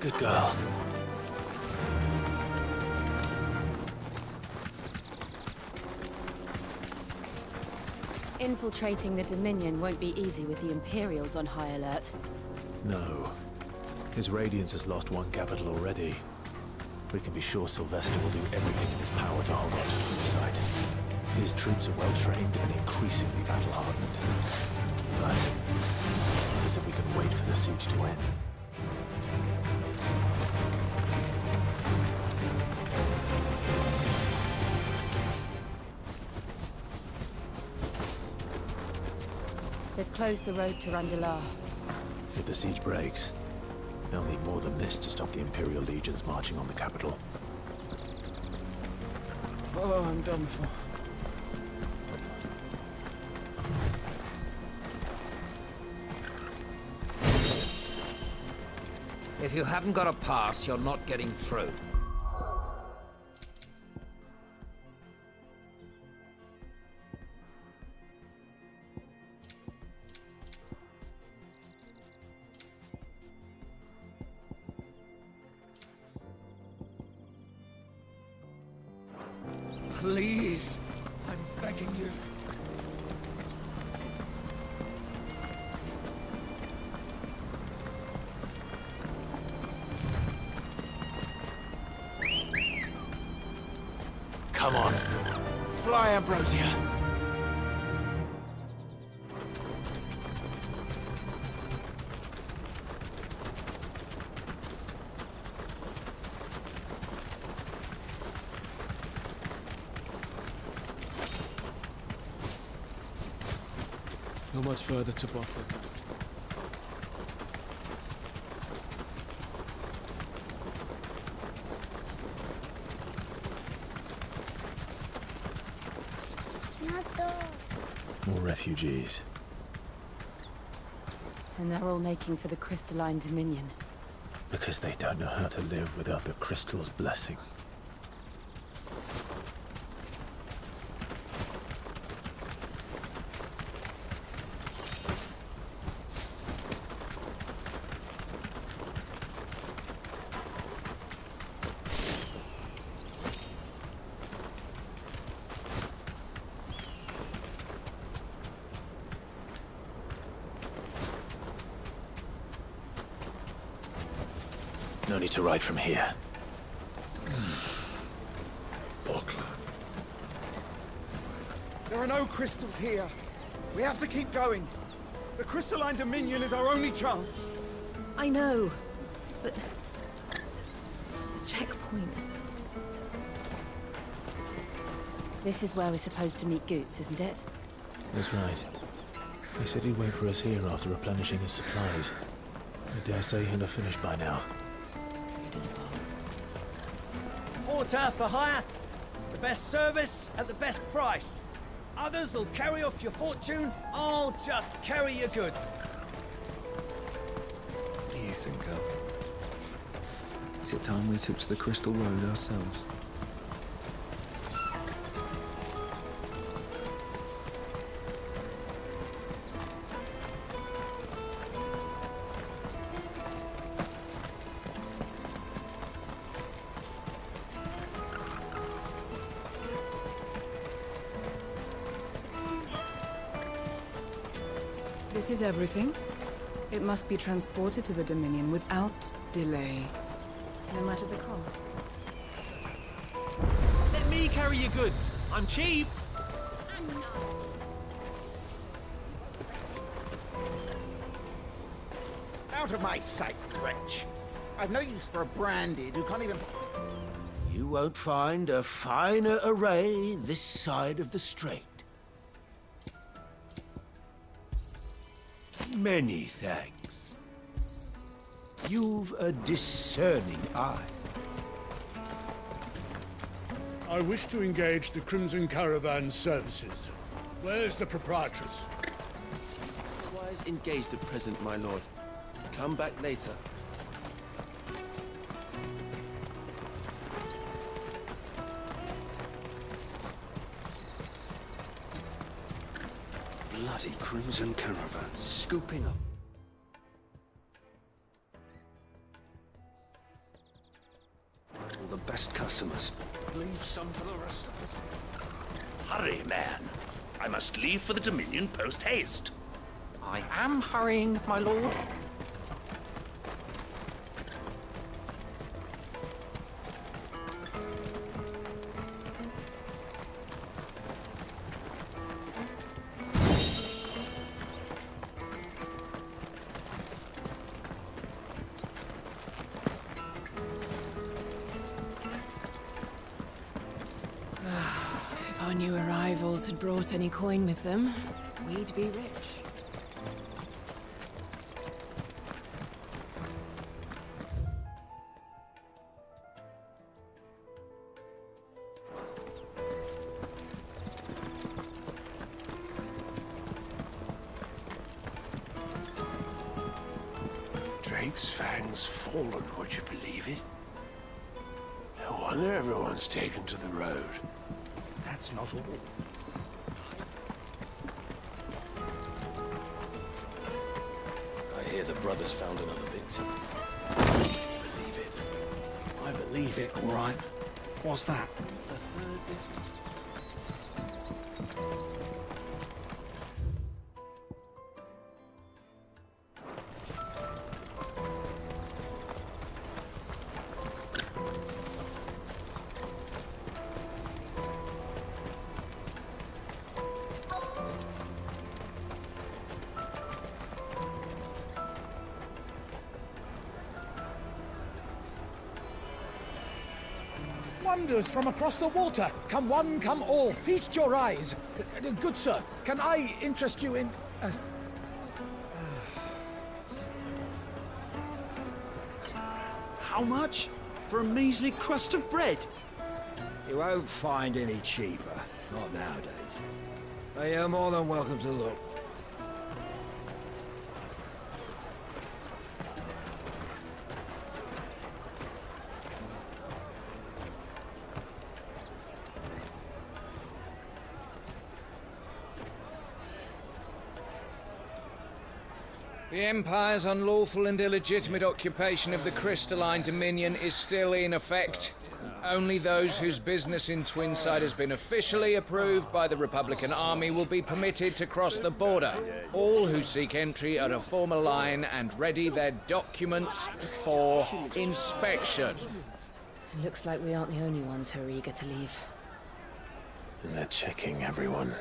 Good girl. Infiltrating the Dominion won't be easy with the Imperials on high alert. No. His Radiance has lost one capital already. We can be sure Sylvester will do everything in his power to hold on to the inside. His troops are well-trained and increasingly battle-hardened. But it's not as if we can wait for the siege to end. They've closed the road to Randalar. If the siege breaks, they'll need more than this to stop the Imperial legions marching on the capital. Oh, I'm done for. If you haven't got a pass, you're not getting through. Please, I'm begging you. Come on. Fly, Ambrosia. Not much further to Boklab. More refugees. And they're all making for the Crystalline Dominion. Because they don't know how to live without the crystal's blessing. No need to ride from here. There are no crystals here. We have to keep going. The Crystalline Dominion is our only chance. I know, but the checkpoint. This is where we're supposed to meet Goots, isn't it? That's right. He said he'd wait for us here after replenishing his supplies. I dare say he'll have finished by now. Porter for hire. The best service at the best price. Others will carry off your fortune. I'll just carry your goods. What do you think, Is it time we took to the Crystal Road ourselves? This is everything. It must be transported to the Dominion without delay, no matter the cost. Let me carry your goods. I'm cheap. Out of my sight, wretch. I've no use for a branded who can't even... You won't find a finer array this side of the strait. Many thanks. You've a discerning eye. I wish to engage the Crimson Caravan services. Where's the proprietress? Otherwise engaged at present, my lord. Come back later. Bloody Crimson Caravan scooping up. All the best customers. Leave some for the rest of us. Hurry, man. I must leave for the Dominion post-haste. I am hurrying, my lord. If our new arrivals had brought any coin with them, we'd be rich. Drake's Fang's fallen, would you believe it? No wonder everyone's taken to the road. That's not all. I hear the brothers found another victim. Believe it. I believe it, all right. What's that? Wonders from across the water. Come one, come all. Feast your eyes. Good sir, can I interest you in... How much? For a measly crust of bread? You won't find any cheaper. Not nowadays. But you're more than welcome to look. The Empire's unlawful and illegitimate occupation of the Crystalline Dominion is still in effect. Only those whose business in Twinside has been officially approved by the Republican Army will be permitted to cross the border. All who seek entry are to form a line and ready their documents for inspection. It looks like we aren't the only ones who are eager to leave. And they're checking everyone.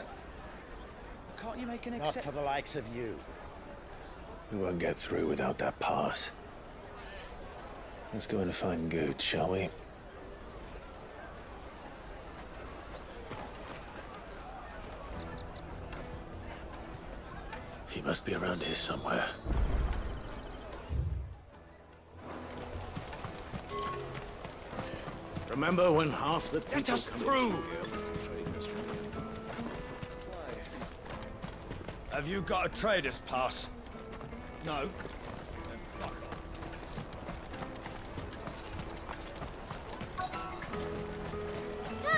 Can't you make an exception? Not for the likes of you. We won't get through without that pass. Let's go in and find Good, shall we? He must be around here somewhere. Remember when half the people... Let us through! Have you got a trader's pass? No? Then fuck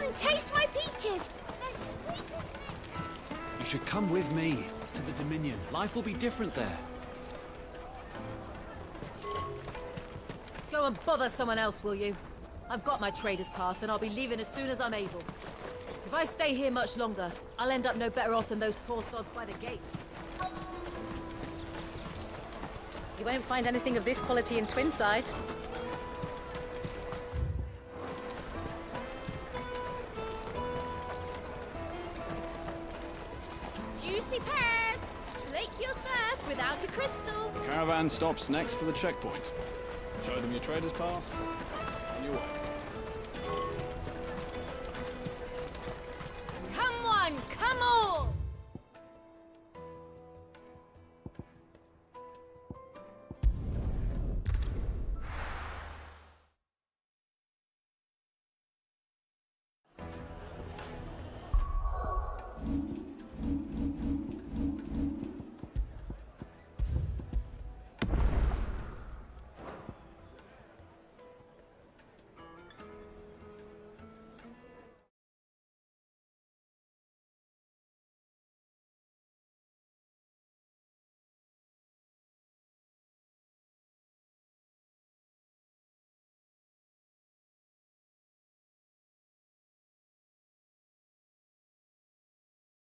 and taste my peaches. They're sweet as milk. You should come with me to the Dominion. Life will be different there. Go and bother someone else, will you? I've got my trader's pass and I'll be leaving as soon as I'm able. If I stay here much longer, I'll end up no better off than those poor sods by the gates. You won't find anything of this quality in Twinside. Juicy pears! Slake your thirst without a crystal. The caravan stops next to the checkpoint. Show them your trader's pass.